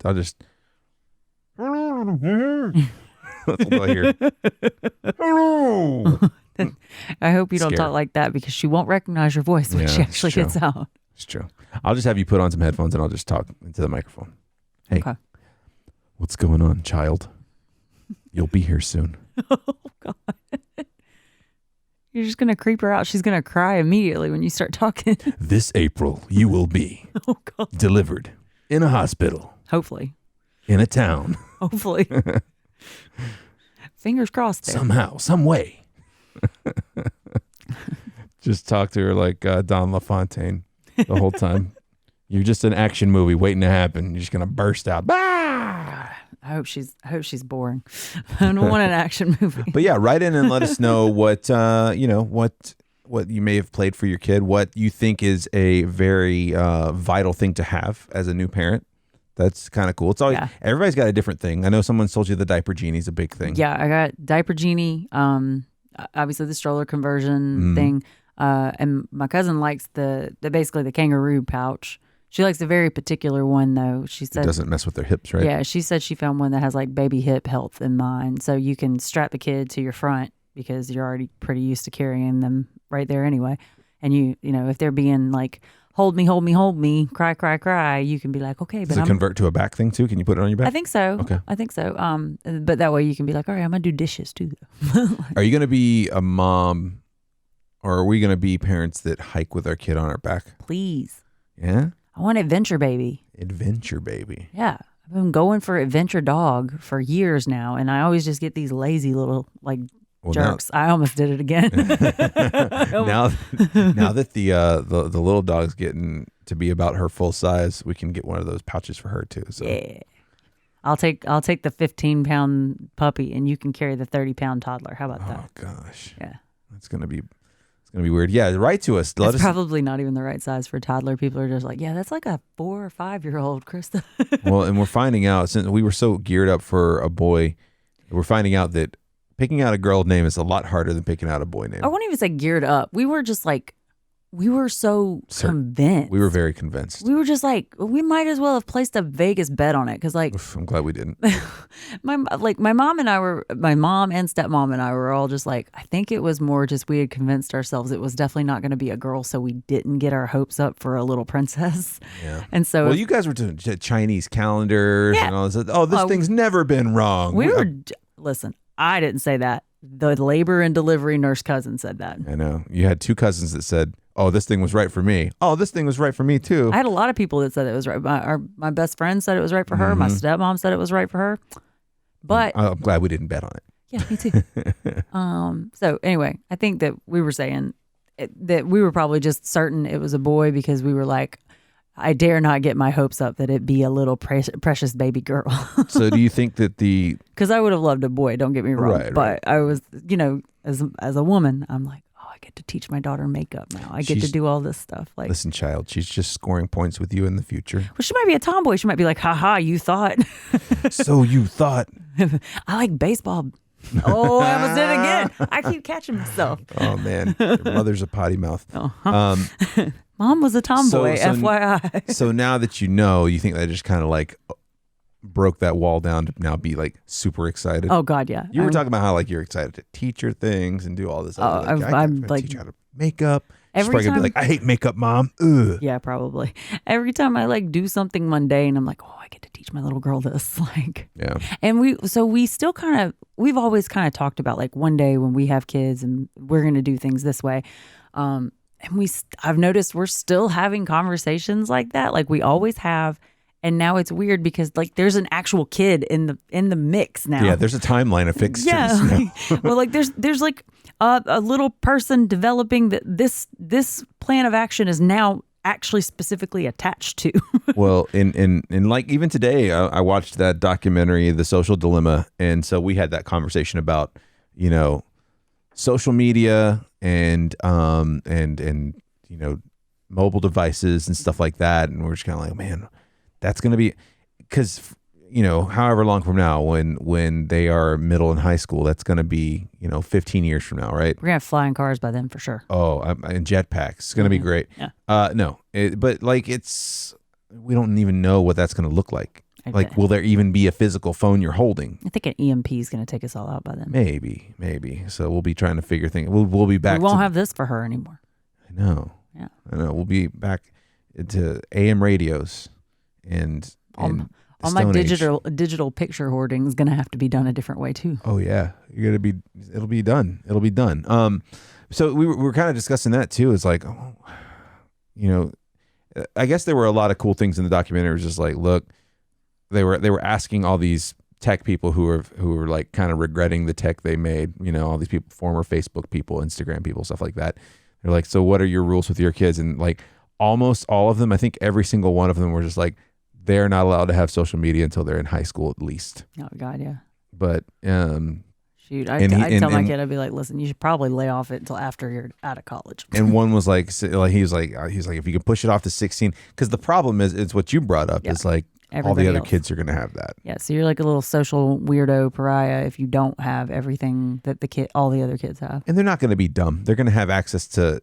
Speaker 1: That's what I hear. Hello.
Speaker 2: I hope you don't
Speaker 1: Scared.
Speaker 2: talk like that because she won't recognize your voice when
Speaker 1: Yeah,
Speaker 2: she
Speaker 1: it's
Speaker 2: actually
Speaker 1: true.
Speaker 2: gets out.
Speaker 1: It's true. I'll just have you put on some headphones and I'll just talk into the microphone. Hey,
Speaker 2: Okay.
Speaker 1: what's going on, child? You'll be here soon.
Speaker 2: Oh, God. You're just going to creep her out. She's going to cry immediately when you start talking.
Speaker 1: This April, you will be
Speaker 2: Oh, God.
Speaker 1: delivered in a hospital,
Speaker 2: Hopefully.
Speaker 1: in a town,
Speaker 2: Hopefully. Fingers crossed there.
Speaker 1: somehow, some way. Just talk to her like Don LaFontaine the whole time. You're just an action movie waiting to happen. You're just gonna burst out. Bah!
Speaker 2: I hope she's boring. I don't want an action movie.
Speaker 1: But yeah, write in and let us know what what you may have played for your kid. What you think is a very vital thing to have as a new parent. That's kind of cool. It's always everybody's got a different thing. I know someone's told you the diaper genie's a big thing.
Speaker 2: Yeah, I got diaper genie. Obviously the stroller conversion thing. And my cousin likes the basically the kangaroo pouch. She likes a very particular one though. She said
Speaker 1: It doesn't mess with their hips, right?
Speaker 2: Yeah, she said she found one that has like baby hip health in mind, so you can strap the kid to your front because you're already pretty used to carrying them right there anyway. And you know if they're being like hold me, cry, cry, cry, you can be like okay, but
Speaker 1: Does it convert to a back thing too? Can you put it on your back?
Speaker 2: I think so.
Speaker 1: Okay.
Speaker 2: I think so. But that way you can be like all right, I'm gonna do dishes too though.
Speaker 1: Are you gonna be a mom, or are we gonna be parents that hike with our kid on our back?
Speaker 2: Please.
Speaker 1: Yeah.
Speaker 2: I want adventure baby.
Speaker 1: Adventure baby.
Speaker 2: Yeah. I've been going for adventure dog for years now, and I always just get these lazy little like jerks. I almost did it again.
Speaker 1: now that the little dog's getting to be about her full size, we can get one of those pouches for her too. So
Speaker 2: yeah. I'll take the 15-pound puppy, and you can carry the 30-pound toddler. How about that?
Speaker 1: Oh gosh.
Speaker 2: Yeah.
Speaker 1: It's gonna be weird. Yeah, write to us. Let
Speaker 2: That's
Speaker 1: us.
Speaker 2: probably not even the right size for a toddler. People are just like, yeah, that's like a 4 or 5-year-old, Krista.
Speaker 1: Well, and we're finding out, since we were so geared up for a boy, we're finding out that picking out a girl name is a lot harder than picking out a boy name.
Speaker 2: I won't even say geared up. We were just like, we were so convinced.
Speaker 1: We were very convinced.
Speaker 2: We were just like, we might as well have placed a Vegas bet on it because, like,
Speaker 1: Oof, I'm glad we didn't.
Speaker 2: my mom and stepmom and I were all just like, I think it was more just we had convinced ourselves it was definitely not going to be a girl, so we didn't get our hopes up for a little princess.
Speaker 1: Yeah.
Speaker 2: And so,
Speaker 1: well, you guys were doing Chinese calendars and all this. Oh, this thing's never been wrong.
Speaker 2: Listen, I didn't say that. The labor and delivery nurse cousin said that.
Speaker 1: I know. You had two cousins that said, oh, this thing was right for me. Oh, this thing was right for me too.
Speaker 2: I had a lot of people that said it was right. My best friend said it was right for her. My stepmom said it was right for her. But
Speaker 1: I'm glad we didn't bet on it.
Speaker 2: Yeah, me too. So anyway, I think that we were saying that we were probably just certain it was a boy because we were like, I dare not get my hopes up that it be a little precious baby girl.
Speaker 1: So do you think that
Speaker 2: because I would have loved a boy, don't get me wrong.
Speaker 1: Right.
Speaker 2: But I was, as a woman, I'm like, oh, I get to teach my daughter makeup now. I get to do all this stuff. Like,
Speaker 1: listen, child, she's just scoring points with you in the future.
Speaker 2: Well, she might be a tomboy. She might be like, haha, you thought.
Speaker 1: So you thought.
Speaker 2: I like baseball. Oh, I almost did it again. I keep catching myself.
Speaker 1: Oh, man. Your mother's a potty mouth.
Speaker 2: Uh-huh. Mom was a tomboy, FYI.
Speaker 1: So now that you know, you think that just kind of like broke that wall down to now be like super excited?
Speaker 2: Oh, God, yeah.
Speaker 1: You were talking about how like you're excited to teach her things and do all this.
Speaker 2: I'm like,
Speaker 1: teach her how to makeup. She's
Speaker 2: every
Speaker 1: probably going to be
Speaker 2: time-
Speaker 1: like, I hate makeup, Mom. Ugh.
Speaker 2: Yeah, probably. Every time I like do something mundane, I'm like, oh, I get to teach my little girl this. Like,
Speaker 1: yeah.
Speaker 2: And we still we've always kind of talked about like one day when we have kids and we're going to do things this way. And I've noticed we're still having conversations like that. Like we always have. And now it's weird because like there's an actual kid in the mix now.
Speaker 1: Yeah, there's a timeline of fixtures.
Speaker 2: Yeah. Well, like there's like a little person developing that this plan of action is now actually specifically attached to.
Speaker 1: Well, in like even today, I watched that documentary, The Social Dilemma, and so we had that conversation about social media and mobile devices and stuff like that, and we're just kind of like, man, that's going to be because however long from now when they are middle and high school, that's going to be 15 years from now, right?
Speaker 2: We're gonna have flying cars by then for sure.
Speaker 1: Oh, and jetpacks. It's going to be great.
Speaker 2: Yeah.
Speaker 1: No, but like we don't even know what that's going to look like. Like, will there even be a physical phone you're holding?
Speaker 2: I think an EMP is going to take us all out by then.
Speaker 1: Maybe. So we'll be trying to figure things. We'll be back.
Speaker 2: We won't have this for her anymore.
Speaker 1: I know.
Speaker 2: Yeah.
Speaker 1: I know. We'll be back to AM radios and
Speaker 2: all my digital picture hoarding is going to have to be done a different way too.
Speaker 1: Oh yeah, it'll be done. It'll be done. So we were kind of discussing that too. It's like, I guess there were a lot of cool things in the documentary. It was just like, look, they were asking all these tech people who were like kind of regretting the tech they made. All these people, former Facebook people, Instagram people, stuff like that. They're like, so what are your rules with your kids? And like almost all of them, I think every single one of them were just like, they're not allowed to have social media until they're in high school at least.
Speaker 2: Oh God, yeah.
Speaker 1: But
Speaker 2: shoot, I'd tell my kid, I'd be like, listen, you should probably lay off it until after you're out of college.
Speaker 1: And one was like he was like, if you can push it off to 16, because the problem is, it's what you brought up. Is like all the other kids are going to have that.
Speaker 2: Yeah, so you're like a little social weirdo pariah if you don't have everything that all the other kids have.
Speaker 1: And they're not going to be dumb. They're going to have access to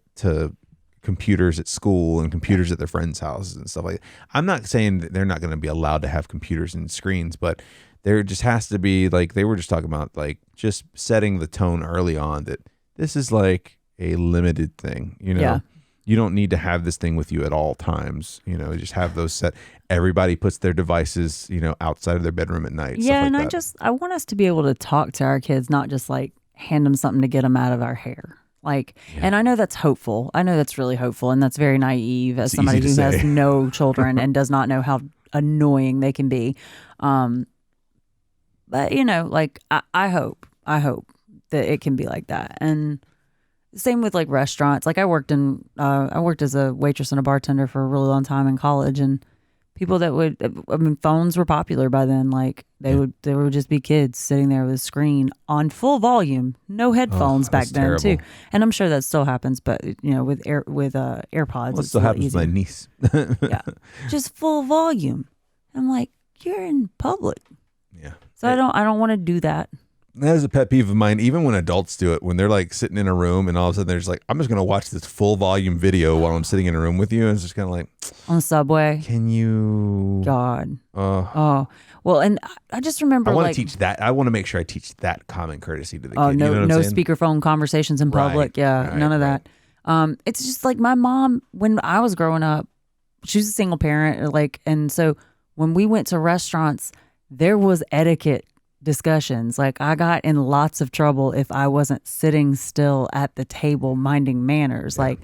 Speaker 1: computers at school and computers at their friends' houses and stuff like that. I'm not saying that they're not going to be allowed to have computers and screens, but there just has to be, like they were just talking about, like just setting the tone early on that this is like a limited thing.
Speaker 2: Yeah.
Speaker 1: You don't need to have this thing with you at all times. Just have those set. Everybody puts their devices, outside of their bedroom at night.
Speaker 2: Yeah, and
Speaker 1: like
Speaker 2: I want us to be able to talk to our kids, not just like hand them something to get them out of our hair. Like, and I know that's hopeful. I know that's really hopeful, and that's very naive as somebody who has no children and does not know how annoying they can be. But like I hope that it can be like that. And same with like restaurants. Like I worked as a waitress and a bartender for a really long time in college, and people that phones were popular by then. Like there would just be kids sitting there with a screen on full volume, no headphones back then
Speaker 1: terrible.
Speaker 2: too. And I'm sure that still happens, but with AirPods,
Speaker 1: well, it still happens with my niece.
Speaker 2: Yeah, just full volume. I'm like, you're in public.
Speaker 1: Yeah.
Speaker 2: So I don't want to do that.
Speaker 1: That is a pet peeve of mine, even when adults do it, when they're like sitting in a room and all of a sudden they're just like, I'm just going to watch this full volume video while I'm sitting in a room with you. And it's just kind of like,
Speaker 2: on the subway.
Speaker 1: Can you?
Speaker 2: God. Well, and I just remember
Speaker 1: I want to teach that. I want to make sure I teach that common courtesy to the kid.
Speaker 2: No,
Speaker 1: you know
Speaker 2: no speakerphone conversations in public. Yeah, none of that. It's just like my mom, when I was growing up, she was a single parent, and so when we went to restaurants, there was etiquette discussions. Like I got in lots of trouble if I wasn't sitting still at the table minding manners. Yeah.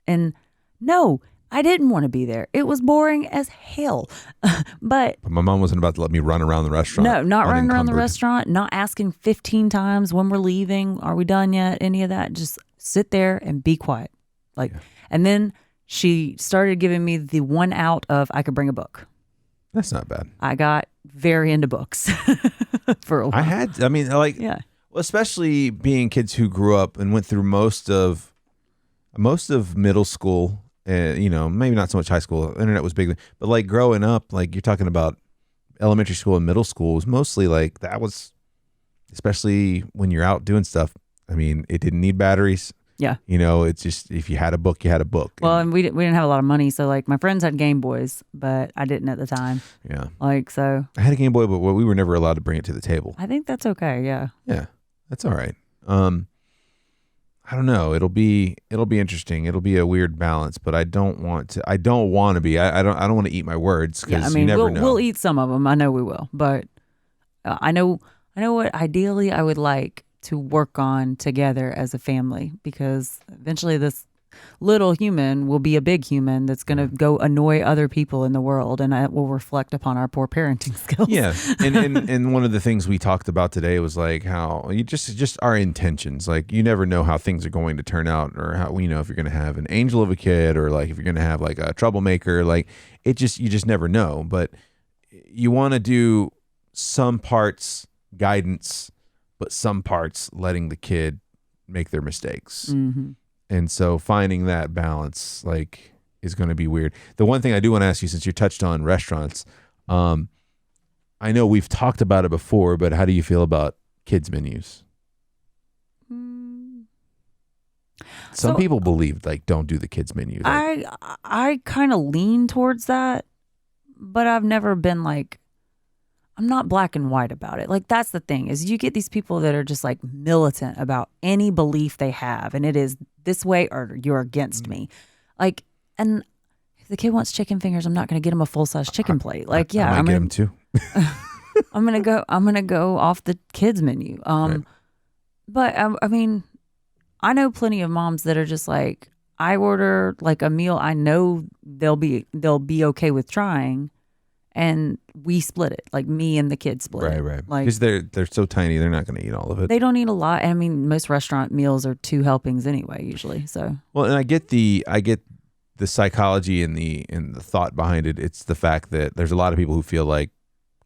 Speaker 2: And no, I didn't want to be there. It was boring as hell. But
Speaker 1: my mom wasn't about to let me run around the restaurant.
Speaker 2: No, not running around the restaurant, not asking 15 times when we're leaving, are we done yet? Any of that. Just sit there and be quiet. And then she started giving me the one out of I could bring a book.
Speaker 1: That's not bad.
Speaker 2: I got very into books for a while.
Speaker 1: Especially being kids who grew up and went through most of middle school, maybe not so much high school. Internet was big, but like growing up, like you're talking about elementary school and middle school was mostly like that was, especially when you're out doing stuff. I mean, it didn't need batteries.
Speaker 2: Yeah.
Speaker 1: It's just, if you had a book, you had a book.
Speaker 2: Well, and we didn't have a lot of money. So like my friends had Game Boys, but I didn't at the time.
Speaker 1: Yeah.
Speaker 2: So.
Speaker 1: I had a Game Boy, but we were never allowed to bring it to the table.
Speaker 2: I think that's okay. Yeah.
Speaker 1: Yeah. That's all right. I don't know. It'll be interesting. It'll be a weird balance, but I don't want to be. I don't want to eat my words because you never know.
Speaker 2: We'll eat some of them. I know we will, but I know what ideally I would like to work on together as a family, because eventually this little human will be a bbig human that's going to go annoy other people in the world, and it will reflect upon our poor parenting skills.
Speaker 1: Yeah. And one of the things we talked about today was like how you just our intentions, like you never know how things are going to turn out, or how, if you're going to have an angel of a kid, or like if you're going to have like a troublemaker, like you just never know. But you want to do some parts guidance, but some parts letting the kid make their mistakes.
Speaker 2: Mm-hmm.
Speaker 1: And so finding that balance is going to be weird. The one thing I do want to ask you, since you touched on restaurants, I know we've talked about it before, but how do you feel about kids menus? Some people believe don't do the kids menu.
Speaker 2: I kind of lean towards that, but I've never been I'm not black and white about it. Like, that's the thing, is you get these people that are just like militant about any belief they have, and it is this way or you're against me. Like, and if the kid wants chicken fingers, I'm not going to get him a full size chicken plate. Like, yeah,
Speaker 1: I might get him too.
Speaker 2: I'm gonna go off the kids menu.
Speaker 1: Right.
Speaker 2: But I mean, I know plenty of moms that are just like, I order like a meal I know they'll be okay with trying, and we split it. Like, me and the kids split it.
Speaker 1: Right.
Speaker 2: Like,
Speaker 1: because they're so tiny, they're not going to eat all of it.
Speaker 2: they don't eat a lot. I mean, most restaurant meals are 2 helpings anyway, usually. So
Speaker 1: Well, and I get the psychology and the thought behind it. It's the fact that there's a lot of people who feel like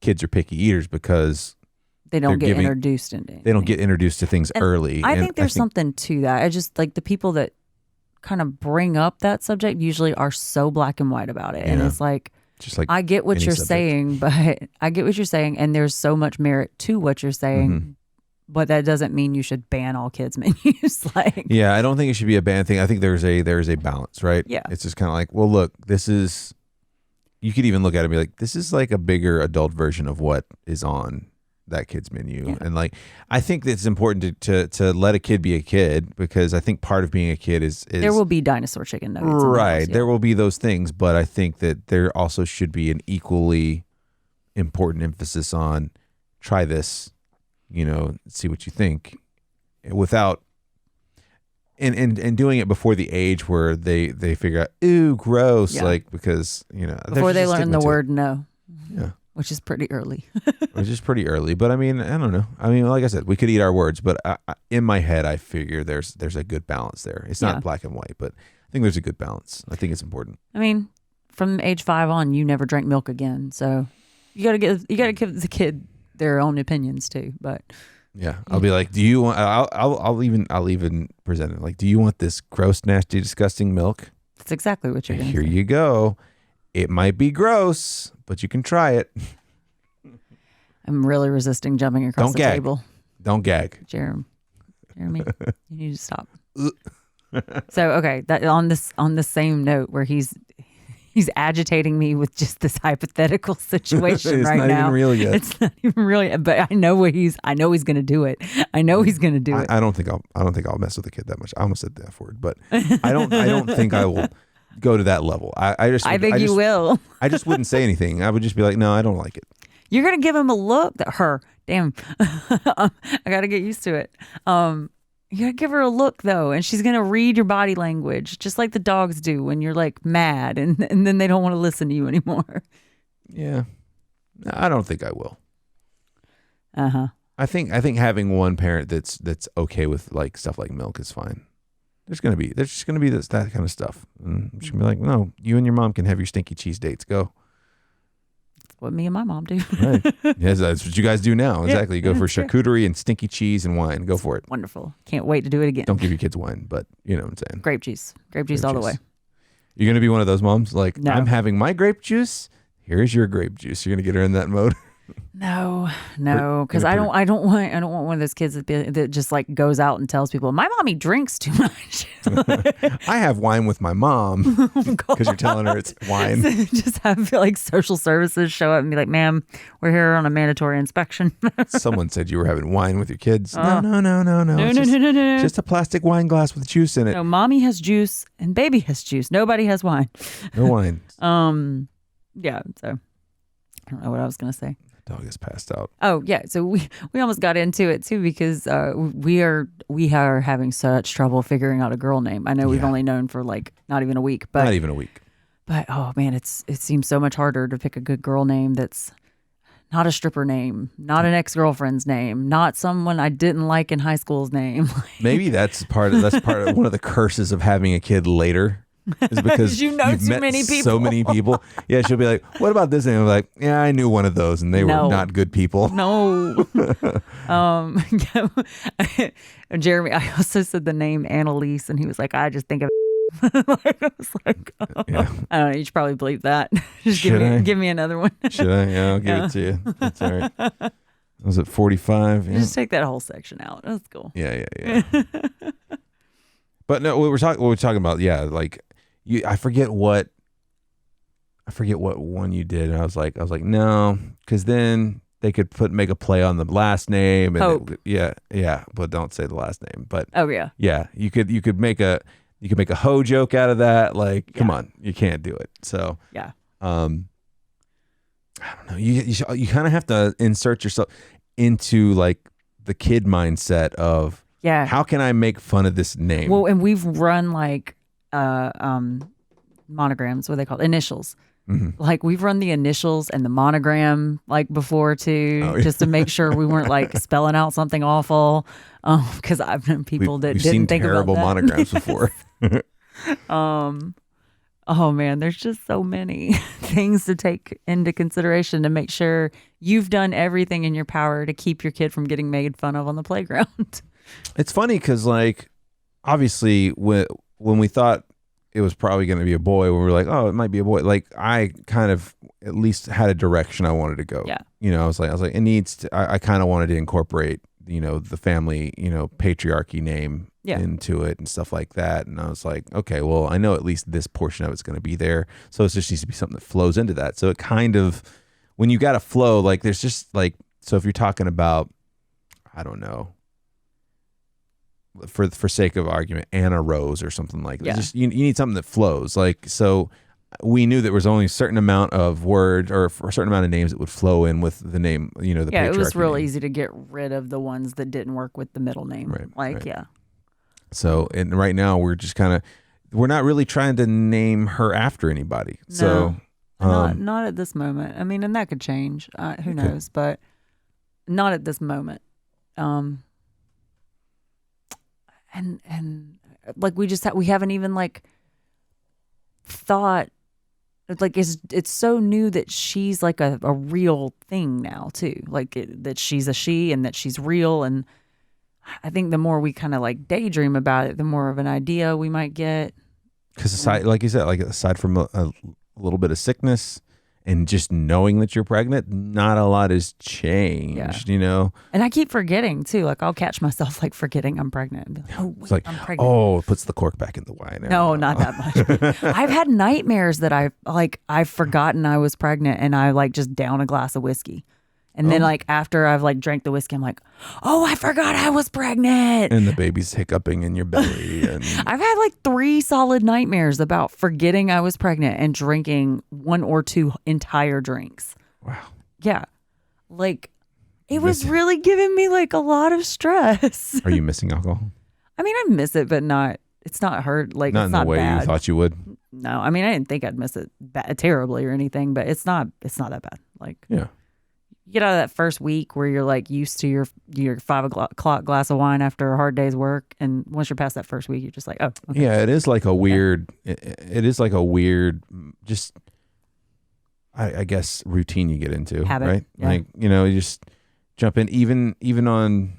Speaker 1: kids are picky eaters because
Speaker 2: they don't get introduced into anything.
Speaker 1: They don't get introduced to things early.
Speaker 2: I think there's something to that. I just like the people that kind of bring up that subject usually are so black and white about it. And it's like,
Speaker 1: just like
Speaker 2: I get what
Speaker 1: any
Speaker 2: you're
Speaker 1: subject.
Speaker 2: saying, but I get what you're saying. And there's so much merit to what you're saying, but that doesn't mean you should ban all kids menus. Like,
Speaker 1: yeah, I don't think it should be a bad thing. I think there's a balance, right?
Speaker 2: Yeah.
Speaker 1: It's just kind of like, well, look, you could even look at it and be like, this is like a bigger adult version of what is on that kid's menu.
Speaker 2: Yeah.
Speaker 1: And like, I think that it's important to let a kid be a kid, because I think part of being a kid is
Speaker 2: there will be dinosaur chicken nuggets. In the
Speaker 1: right.
Speaker 2: house, yeah.
Speaker 1: There will be those things, but I think that there also should be an equally important emphasis on try this, see what you think, without and doing it before the age where they figure out, ooh, gross, like, because
Speaker 2: before they learn the word no.
Speaker 1: Yeah.
Speaker 2: Which is pretty early.
Speaker 1: But I mean, I don't know. I mean, like I said, we could eat our words, but in my head, I figure there's a good balance there. It's not black and white, but I think there's a good balance. I think it's important.
Speaker 2: I mean, from age 5 on, you never drank milk again, so you gotta give the kid their own opinions too. But
Speaker 1: yeah, I'll be like, do you want? I'll even present it like, do you want this gross, nasty, disgusting milk?
Speaker 2: That's exactly what you're.
Speaker 1: Here you go. It might be gross, but you can try it.
Speaker 2: I'm really resisting jumping across the table.
Speaker 1: Don't gag.
Speaker 2: Jeremy, you need to stop. So, okay, that on the same note where he's agitating me with just this hypothetical situation right now.
Speaker 1: It's not even real yet.
Speaker 2: It's not even real yet, but I know he's going to do it. I know he's going to do it.
Speaker 1: I don't think I'll mess with the kid that much. I almost said the F word, but I don't think I will go to that level. I think
Speaker 2: you will.
Speaker 1: I just wouldn't say anything. I would just be like, no, I don't like it.
Speaker 2: You're going to give him a look damn, I got to get used to it. You got to give her a look though. And she's going to read your body language, just like the dogs do when you're like mad and then they don't want to listen to you anymore.
Speaker 1: Yeah. I don't think I will.
Speaker 2: Uh-huh.
Speaker 1: I think having one parent that's okay with like stuff like milk is fine. There's just gonna be that kind of stuff. And she's gonna be like, no, you and your mom can have your stinky cheese dates. Go.
Speaker 2: That's what me and my mom do.
Speaker 1: Right. Yes, that's what you guys do now. Exactly. You go for charcuterie and stinky cheese and wine. Go for it.
Speaker 2: Wonderful. Can't wait to do it again.
Speaker 1: Don't give your kids wine, but you know what I'm saying.
Speaker 2: Grape juice all the way.
Speaker 1: You're gonna be one of those moms like,
Speaker 2: no.
Speaker 1: I'm having my grape juice. Here's your grape juice. You're gonna get her in that mode.
Speaker 2: No, because I don't want one of those kids that just like goes out and tells people my mommy drinks too much.
Speaker 1: I have wine with my mom because you're telling her it's wine.
Speaker 2: Just have like social services show up and be like, "Ma'am, we're here on a mandatory inspection."
Speaker 1: Someone said you were having wine with your kids. No. No. Just a plastic wine glass with juice in it.
Speaker 2: No, mommy has juice and baby has juice. Nobody has wine.
Speaker 1: No wine.
Speaker 2: Yeah. So I don't know what I was gonna say.
Speaker 1: Dog is passed out.
Speaker 2: Oh yeah, so we almost got into it too because we are having such trouble figuring out a girl name. I know we've only known for like not even a week, but But oh man, it seems so much harder to pick a good girl name that's not a stripper name, not an ex-girlfriend's name, not someone I didn't like in high school's name.
Speaker 1: Maybe that's part of one of the curses of having a kid later. Is because
Speaker 2: you've met
Speaker 1: many
Speaker 2: people.
Speaker 1: So many people. Yeah, she'll be like, what about this name? I'm like, yeah, I knew one of those and they were not good people.
Speaker 2: No. Jeremy, I also said the name Annalise and he was like, I just think of I was like, I don't know, you should probably bleep that. Just give me another one.
Speaker 1: Should I? Yeah, I'll give it to you. That's all right. Was it 45? Yeah.
Speaker 2: Just take that whole section out. That's cool.
Speaker 1: Yeah. But no, what we're talking about, like I forget what one you did, and I was like, no, because then they could make a play on the last name. And
Speaker 2: Hope.
Speaker 1: Yeah, but don't say the last name. But
Speaker 2: Oh yeah.
Speaker 1: yeah, you could make a hoe joke out of that. Like, come on, you can't do it. So
Speaker 2: Yeah.
Speaker 1: I don't know. You kind of have to insert yourself into like the kid mindset of how can I make fun of this name?
Speaker 2: Well, and we've run like monograms, what are they called? Initials.
Speaker 1: Mm-hmm.
Speaker 2: Like we've run the initials and the monogram like before too, just to make sure we weren't like spelling out something awful. Because I've known people that
Speaker 1: we've
Speaker 2: didn't
Speaker 1: seen
Speaker 2: think
Speaker 1: terrible
Speaker 2: about that.
Speaker 1: monograms before.
Speaker 2: Oh man, there's just so many things to take into consideration to make sure you've done everything in your power to keep your kid from getting made fun of on the playground.
Speaker 1: It's funny because like obviously when we thought it was probably going to be a boy, when we were like, oh, it might be a boy. Like I kind of at least had a direction I wanted to go.
Speaker 2: Yeah.
Speaker 1: You know, I was like, it needs to, I kind of wanted to incorporate, you know, the family, you know, patriarchy name into it and stuff like that. And I was like, okay, well, I know at least this portion of it's going to be there. So it just needs to be something that flows into that. So it kind of, when you got to flow, like there's just like, so if you're talking about, I don't know, for sake of argument, Anna Rose or something like that. Just you need something that flows. Like, so we knew there was only a certain amount of words or a certain amount of names that would flow in with the name, you know, the patriarchy.
Speaker 2: It was real
Speaker 1: name.
Speaker 2: easy to get rid of the ones that didn't work with the middle name. Right.
Speaker 1: So, and right now we're just kind of, we're not really trying to name her after anybody.
Speaker 2: No,
Speaker 1: so,
Speaker 2: not at this moment. I mean, and that could change. Who knows? But not at this moment. And like we haven't even like thought, like it's so new that she's like a real thing now too, like that she's a she and that she's real. And I think the more we kind of like daydream about it, the more of an idea we might get.
Speaker 1: Because aside, like you said, like aside from a little bit of sickness and just knowing that you're pregnant, not a lot has changed, you know?
Speaker 2: And I keep forgetting too. Like I'll catch myself like forgetting I'm pregnant. And be like, oh, wait,
Speaker 1: it's like,
Speaker 2: I'm pregnant.
Speaker 1: Oh, it puts the cork back in the wine.
Speaker 2: No, not that much. I've had nightmares that I've forgotten I was pregnant and I like just down a glass of whiskey. And then like after I've like drank the whiskey, I'm like, oh, I forgot I was pregnant.
Speaker 1: And the baby's hiccuping in your belly. And
Speaker 2: I've had like 3 solid nightmares about forgetting I was pregnant and drinking 1 or 2 entire drinks.
Speaker 1: Wow.
Speaker 2: Yeah. Like it was really giving me like a lot of stress.
Speaker 1: Are you missing alcohol?
Speaker 2: I mean, I miss it, but it's not hurt. Like
Speaker 1: not
Speaker 2: it's
Speaker 1: in
Speaker 2: not
Speaker 1: the way
Speaker 2: bad.
Speaker 1: you thought you would.
Speaker 2: No, I mean, I didn't think I'd miss it terribly or anything, but it's not that bad. Like,
Speaker 1: yeah.
Speaker 2: You get out of that first week where you're like used to your 5 o'clock glass of wine after a hard day's work, and once you're past that first week, you're just like, oh, okay.
Speaker 1: Yeah, it is like a weird. It is like a weird, just I guess routine you get into,
Speaker 2: habit,
Speaker 1: right?
Speaker 2: Yeah.
Speaker 1: Like, you know, you just jump in. Even on,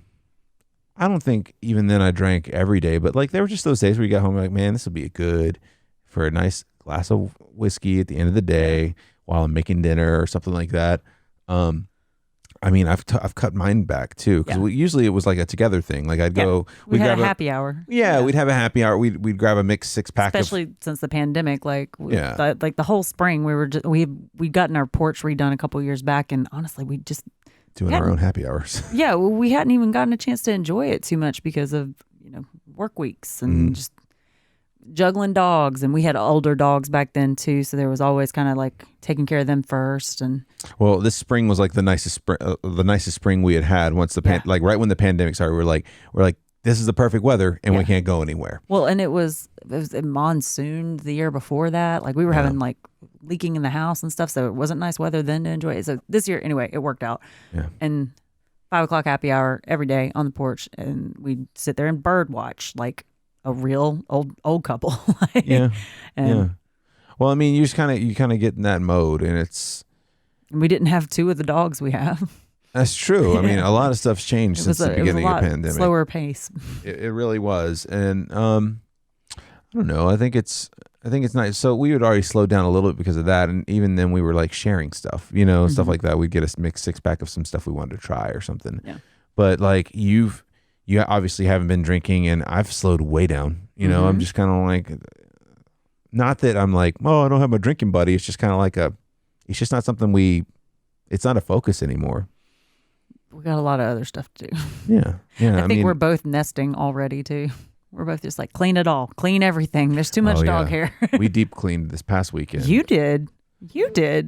Speaker 1: I don't think even then I drank every day, but like there were just those days where you got home like, man, this will be good for a nice glass of whiskey at the end of the day while I'm making dinner or something like that. I mean, I've cut mine back too, because usually it was like a together thing. Like I'd go,
Speaker 2: we'd have a happy hour.
Speaker 1: Yeah, we'd have a happy hour. We'd grab a mixed 6-pack.
Speaker 2: Especially since the pandemic, like like the whole spring, we'd gotten our porch redone a couple years back, and honestly, we just
Speaker 1: doing our own happy hours.
Speaker 2: Yeah, well, we hadn't even gotten a chance to enjoy it too much because of work weeks and just juggling dogs, and we had older dogs back then too, so there was always kind of like taking care of them first. And
Speaker 1: well, this spring was like the nicest spring we had once the like right when the pandemic started. We're like this is the perfect weather, and we can't go anywhere.
Speaker 2: Well, and it was a monsoon the year before that. Like we were having like leaking in the house and stuff, so it wasn't nice weather then to enjoy it. So this year, anyway, it worked out. Yeah. And 5 o'clock happy hour every day on the porch, and we'd sit there and bird watch like a real old couple.
Speaker 1: Yeah. Well, I mean, you kind of get in that mode, and
Speaker 2: we didn't have 2 of the dogs we have.
Speaker 1: That's true. I mean, a lot of stuff's changed since the beginning of the pandemic.
Speaker 2: Slower pace.
Speaker 1: It really was, and I don't know. I think it's nice. So we would already slow down a little bit because of that, and even then we were like sharing stuff, stuff like that. We'd get a mixed 6-pack of some stuff we wanted to try or something. Yeah. But like you obviously haven't been drinking, and I've slowed way down. I'm just kind of like, not that I'm like, oh, I don't have a drinking buddy. It's just kind of like it's just not something it's not a focus anymore.
Speaker 2: we got a lot of other stuff to do.
Speaker 1: Yeah.
Speaker 2: I think we're both nesting already too. We're both just like, clean it all, clean everything. There's too much dog hair.
Speaker 1: We deep cleaned this past weekend.
Speaker 2: You did.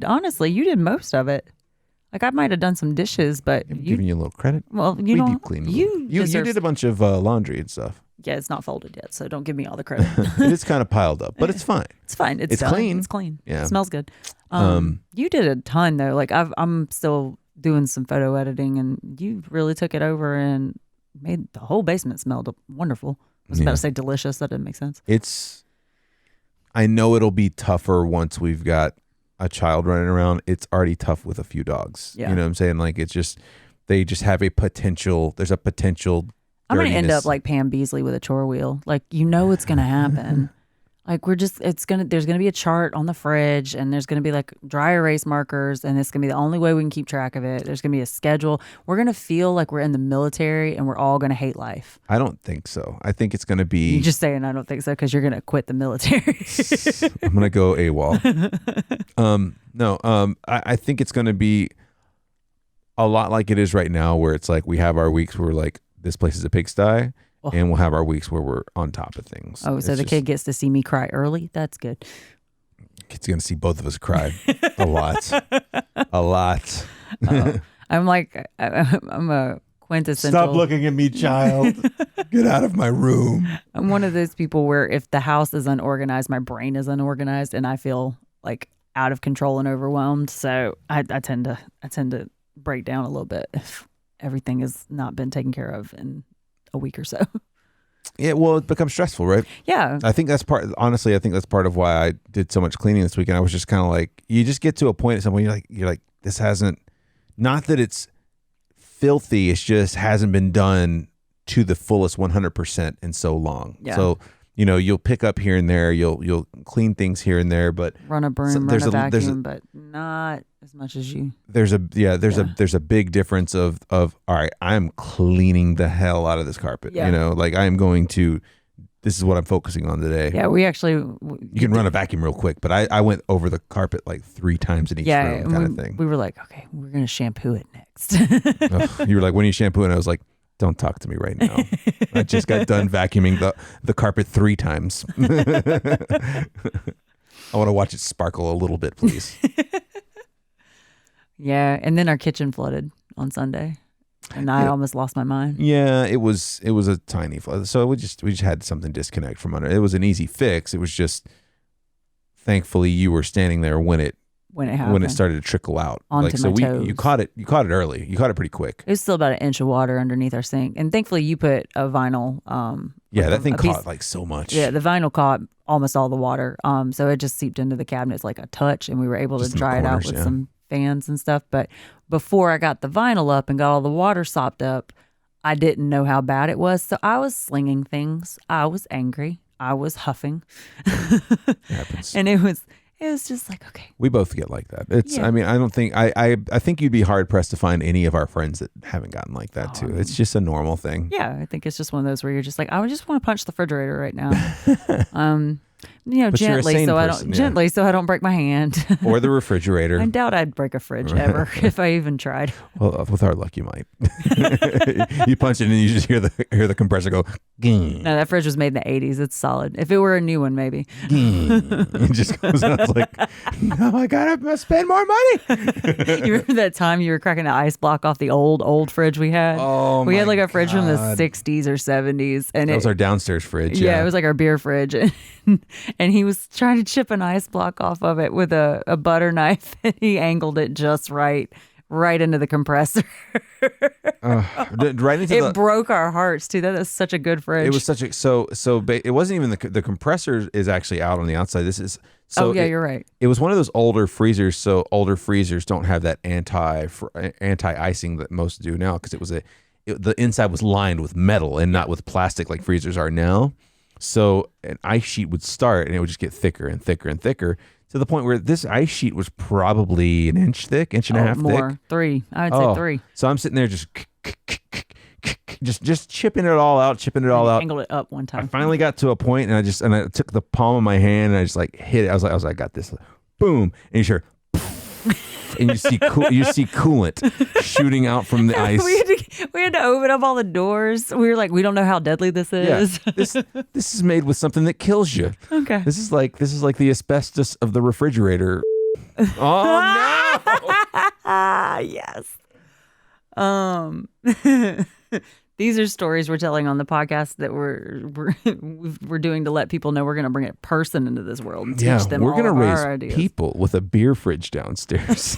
Speaker 2: Honestly, you did most of it. Like I might have done some dishes, but
Speaker 1: I'm giving you a little credit.
Speaker 2: Well,
Speaker 1: we deep cleaned. You did a bunch of laundry and stuff.
Speaker 2: Yeah, it's not folded yet, so don't give me all the credit.
Speaker 1: It is kind of piled up, but it's fine.
Speaker 2: It's fine. It's done.
Speaker 1: clean.
Speaker 2: It's clean.
Speaker 1: Yeah,
Speaker 2: it smells good. You did a ton though. Like I'm still doing some photo editing, and you really took it over and made the whole basement smell wonderful. I was about to say delicious. That didn't make sense.
Speaker 1: I know it'll be tougher once we've got a child running around. It's already tough with a few dogs. Yeah. You know what I'm saying? Like they just have a potential. There's a potential.
Speaker 2: I'm going to end up like Pam Beasley with a chore wheel. Like, it's going to happen. Like there's going to be a chart on the fridge, and there's going to be like dry erase markers, and it's going to be the only way we can keep track of it. There's going to be a schedule. We're going to feel like we're in the military, and we're all going to hate life. I
Speaker 1: don't think so. I think it's going to be.
Speaker 2: You're just saying I don't think so because you're going to quit the military.
Speaker 1: I'm going to go AWOL. I think it's going to be a lot like it is right now, where it's like we have our weeks where we're like, this place is a pigsty. Oh. And we'll have our weeks where we're on top of things.
Speaker 2: Oh, so the kid gets to see me cry early? That's good.
Speaker 1: Kid's going to see both of us cry a lot. A lot.
Speaker 2: I'm a quintessential.
Speaker 1: Stop looking at me, child. Get out of my room.
Speaker 2: I'm one of those people where if the house is unorganized, my brain is unorganized, and I feel like out of control and overwhelmed. So I tend to break down a little bit if everything has not been taken care of in a week or so.
Speaker 1: Yeah, well, it becomes stressful, right?
Speaker 2: Yeah.
Speaker 1: I think that's part of why I did so much cleaning this weekend. I was just kind of like, you just get to a point at some point, you're like, this hasn't, not that it's filthy, it's just hasn't been done to the fullest 100% in so long. Yeah. So, you'll pick up here and there, you'll clean things here and there, but
Speaker 2: run a broom, run a vacuum, but not as much as you.
Speaker 1: There's a big difference of all right, I'm cleaning the hell out of this carpet. Yeah. Like I am going to. This is what I'm focusing on today.
Speaker 2: Yeah, we actually.
Speaker 1: You can run a vacuum real quick, but I went over the carpet like 3 times in each room, kind of thing.
Speaker 2: We were like, okay, we're gonna shampoo it next.
Speaker 1: You were like, when you shampoo, and I was like, don't talk to me right now. I just got done vacuuming the carpet 3 times. I want to watch it sparkle a little bit, please.
Speaker 2: Yeah, and then our kitchen flooded on Sunday, and I almost lost my mind.
Speaker 1: Yeah, it was a tiny flood, so we just had something disconnect from under. It was an easy fix. It was just, thankfully, you were standing there when it started to trickle out.
Speaker 2: Onto my toes.
Speaker 1: You caught it early. You caught it pretty quick.
Speaker 2: It was still about an inch of water underneath our sink, and thankfully you put a vinyl.
Speaker 1: That thing caught like so much.
Speaker 2: Yeah, the vinyl caught almost all the water. So it just seeped into the cabinets like a touch, and we were able to dry it out with some fans and stuff. But before I got the vinyl up and got all the water sopped up, I didn't know how bad it was. So I was slinging things. I was angry. I was huffing.
Speaker 1: It happens.
Speaker 2: And it was just like, okay.
Speaker 1: We both get like that. I mean, I don't think, I think you'd be hard pressed to find any of our friends that haven't gotten like that too. It's just a normal thing.
Speaker 2: Yeah. I think it's just one of those where you're just like, I just want to punch the refrigerator right now.
Speaker 1: But
Speaker 2: gently so I don't break my hand.
Speaker 1: Or the refrigerator.
Speaker 2: I doubt I'd break a fridge ever if I even tried.
Speaker 1: Well, with our luck, you might. You punch it and you just hear the compressor go. Ging.
Speaker 2: No, that fridge was made in the 80s. It's solid. If it were a new one, maybe.
Speaker 1: It just goes out. It's like, no, I gotta spend more money.
Speaker 2: You remember that time you were cracking the ice block off the old fridge we had?
Speaker 1: Oh,
Speaker 2: we had like a fridge from the 60s or 70s, and
Speaker 1: that was our downstairs fridge.
Speaker 2: Yeah, it was like our beer fridge. And he was trying to chip an ice block off of it with a butter knife, and he angled it just right into the compressor. It broke our hearts too. That is such a good fridge.
Speaker 1: It was such a it wasn't even the compressor is actually out on the outside. This is
Speaker 2: you're right.
Speaker 1: It was one of those older freezers. So older freezers don't have that anti-icing that most do now, because the inside was lined with metal and not with plastic like freezers are now. So an ice sheet would start and it would just get thicker and thicker and thicker, to the point where this ice sheet was probably an inch thick, inch and a half
Speaker 2: more.
Speaker 1: thick.
Speaker 2: 3. I would say 3.
Speaker 1: So I'm sitting there just chipping it all out.
Speaker 2: Angled it up one time.
Speaker 1: I finally got to a point, and I took the palm of my hand and I just like hit it. I was like, I got this. Boom. And you hear, and you see coolant shooting out from the ice.
Speaker 2: we had to open up all the doors. We were like, we don't know how deadly this is.
Speaker 1: Yeah, this is made with something that kills you.
Speaker 2: Okay.
Speaker 1: This is like the asbestos of the refrigerator. Oh
Speaker 2: no. Yes. These are stories we're telling on the podcast that we're doing to let people know we're going to bring a person into this world and teach them
Speaker 1: we're
Speaker 2: all
Speaker 1: gonna
Speaker 2: of
Speaker 1: raise
Speaker 2: our ideas.
Speaker 1: people with a beer fridge downstairs.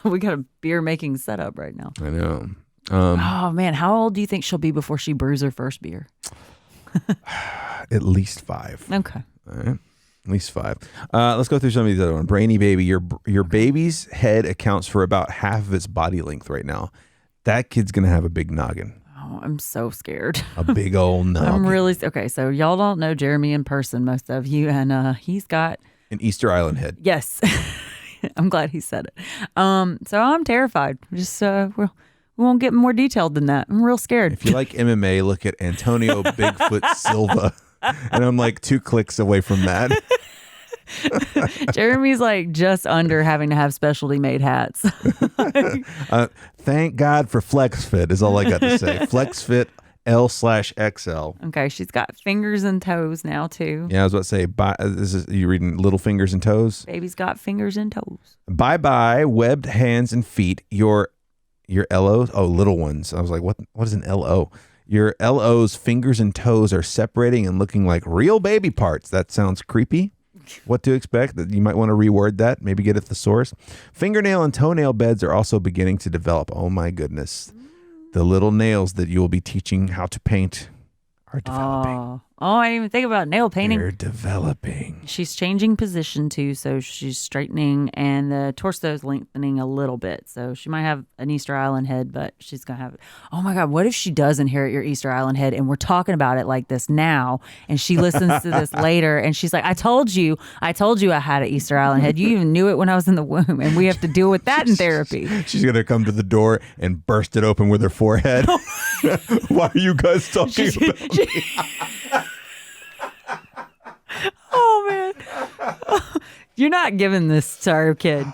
Speaker 2: We got a beer making setup right now.
Speaker 1: I know.
Speaker 2: Oh man, how old do you think she'll be before she brews her first beer?
Speaker 1: At least 5.
Speaker 2: Okay.
Speaker 1: All right. At least 5. Let's go through some of these other ones. Brainy baby. Your baby's head accounts for about half of its body length right now. That kid's going to have a big noggin.
Speaker 2: Oh, I'm so scared.
Speaker 1: A big old noggin.
Speaker 2: I'm really... Okay, so y'all don't know Jeremy in person, most of you, and he's got...
Speaker 1: an Easter Island head.
Speaker 2: Yes. I'm glad he said it. So I'm terrified. Just we won't get more detailed than that. I'm real scared.
Speaker 1: If you like MMA, look at Antonio Bigfoot Silva. And I'm like 2 clicks away from that.
Speaker 2: Jeremy's like just under having to have specialty made hats.
Speaker 1: Thank God for FlexFit is all I got to say. FlexFit L/XL.
Speaker 2: Okay, she's got fingers and toes now too.
Speaker 1: Yeah, I was about to say, you reading Little Fingers and Toes?
Speaker 2: Baby's got fingers and toes.
Speaker 1: Bye-bye, webbed hands and feet. Your LOs? Oh, little ones. I was like, what is an LO? Your LO's fingers and toes are separating and looking like real baby parts. That sounds creepy. What to expect? That you might want to reword that. Maybe get at the source. Fingernail and toenail beds are also beginning to develop. Oh my goodness. The little nails that you will be teaching how to paint are developing.
Speaker 2: Oh, I didn't even think about nail painting.
Speaker 1: They're developing.
Speaker 2: She's changing position too, so she's straightening and the torso is lengthening a little bit. So she might have an Easter Island head, but she's going to have... Oh my God, what if she does inherit your Easter Island head and we're talking about it like this now and she listens to this later and she's like, I told you I had an Easter Island head. You even knew it when I was in the womb and we have to deal with that in therapy.
Speaker 1: She's going to come to the door and burst it open with her forehead. Why are you guys talking about me?
Speaker 2: Oh man, you're not giving this to our kid.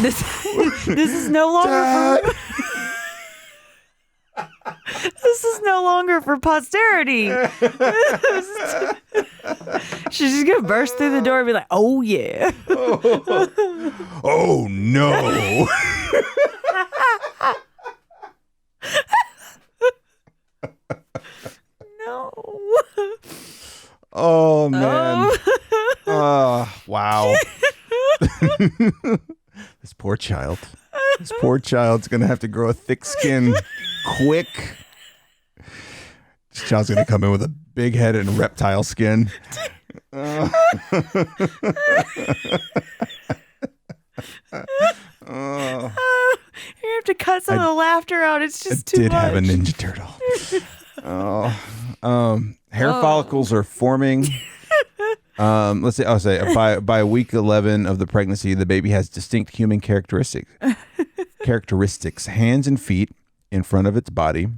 Speaker 2: This is no longer for, this is no longer for posterity. She's just gonna burst through the door and be like, "Oh yeah."
Speaker 1: Oh no.
Speaker 2: No.
Speaker 1: Oh man. Wow. This poor child's gonna have to grow a thick skin quick. This child's gonna come in with a big head and reptile skin.
Speaker 2: You have to cut some of the laughter out. It's just too much.
Speaker 1: I did have a Ninja Turtle. Hair follicles are forming. Let's say, I'll say by week 11 of the pregnancy, the baby has distinct human characteristics. Hands and feet in front of its body,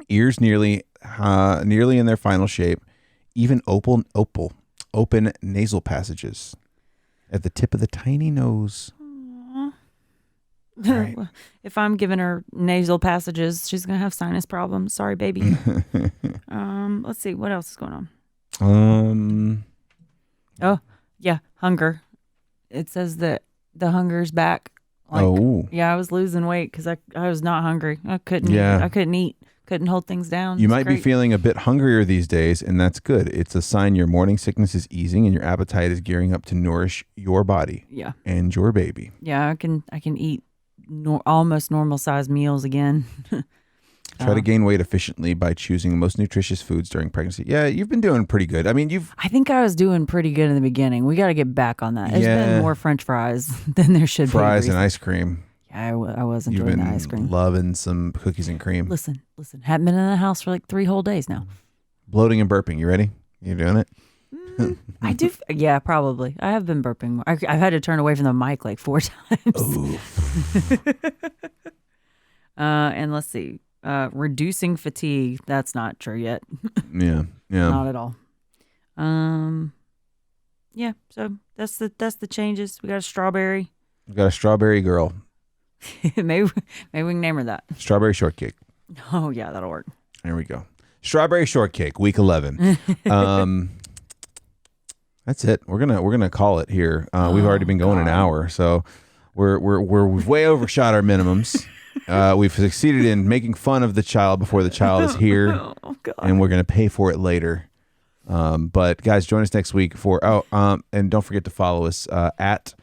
Speaker 1: ears nearly in their final shape, even open nasal passages at the tip of the tiny nose.
Speaker 2: Right. If I'm giving her nasal passages, she's gonna have sinus problems. Sorry, baby. Let's see what else is going on. Oh yeah, hunger. It says that the hunger's back. Yeah, I was losing weight because I was not hungry. I couldn't eat. Couldn't hold things down.
Speaker 1: You might be feeling a bit hungrier these days, and that's good. It's a sign your morning sickness is easing and your appetite is gearing up to nourish your body.
Speaker 2: Yeah.
Speaker 1: And your baby.
Speaker 2: Yeah, I can eat almost normal sized meals again.
Speaker 1: Try to gain weight efficiently by choosing the most nutritious foods during pregnancy. Yeah, you've been doing pretty good. I mean,
Speaker 2: I think I was doing pretty good in the beginning. We got to get back on that. There's been more French fries than there should be.
Speaker 1: Fries and ice cream.
Speaker 2: Yeah, I was enjoying the ice cream.
Speaker 1: You've been loving some cookies and cream.
Speaker 2: Listen. Haven't been in the house for like 3 whole days now.
Speaker 1: Bloating and burping. You ready? You doing it?
Speaker 2: I do. Yeah, probably. I have been burping more. I've had to turn away from the mic like 4 times. And let's see. Reducing fatigue. That's not true yet.
Speaker 1: Yeah.
Speaker 2: Not at all. Yeah, so that's the changes. We got a strawberry.
Speaker 1: We got a strawberry girl.
Speaker 2: maybe we can name her that.
Speaker 1: Strawberry shortcake.
Speaker 2: Oh yeah, that'll work.
Speaker 1: There we go. Strawberry shortcake, week 11. That's it. We're gonna call it here. We've already been going an hour, so we've way overshot our minimums. We've succeeded in making fun of the child before the child is here, and we're gonna pay for it later. But guys, join us next week for and don't forget to follow us at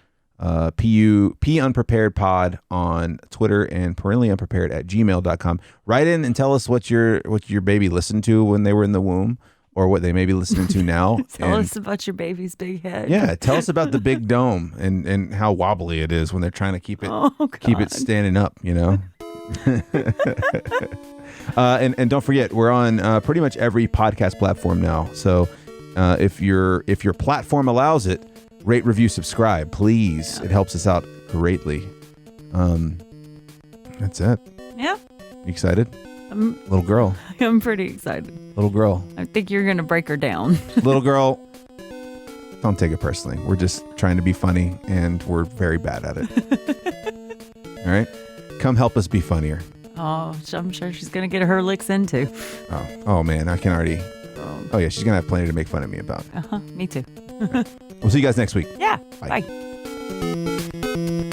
Speaker 1: P Unprepared Pod on Twitter and parentallyunprepared@gmail.com. Write in and tell us what your baby listened to when they were in the womb, or what they may be listening to now.
Speaker 2: Tell us about your baby's big head.
Speaker 1: Yeah, tell us about the big dome and how wobbly it is when they're trying to keep it standing up, you know. And don't forget, we're on pretty much every podcast platform now. So if your platform allows it, rate, review, subscribe, please. Yeah. It helps us out greatly. That's it.
Speaker 2: Yeah.
Speaker 1: You excited? Little girl.
Speaker 2: I'm pretty excited.
Speaker 1: Little girl.
Speaker 2: I think you're going to break her down.
Speaker 1: Little girl, don't take it personally. We're just trying to be funny, and we're very bad at it. All right? Come help us be funnier.
Speaker 2: Oh, I'm sure she's going to get her licks into.
Speaker 1: Oh man, I can already. Oh yeah, she's going to have plenty to make fun of me about.
Speaker 2: Me too.
Speaker 1: Right. We'll see you guys next week.
Speaker 2: Yeah.
Speaker 1: Bye.
Speaker 2: Bye.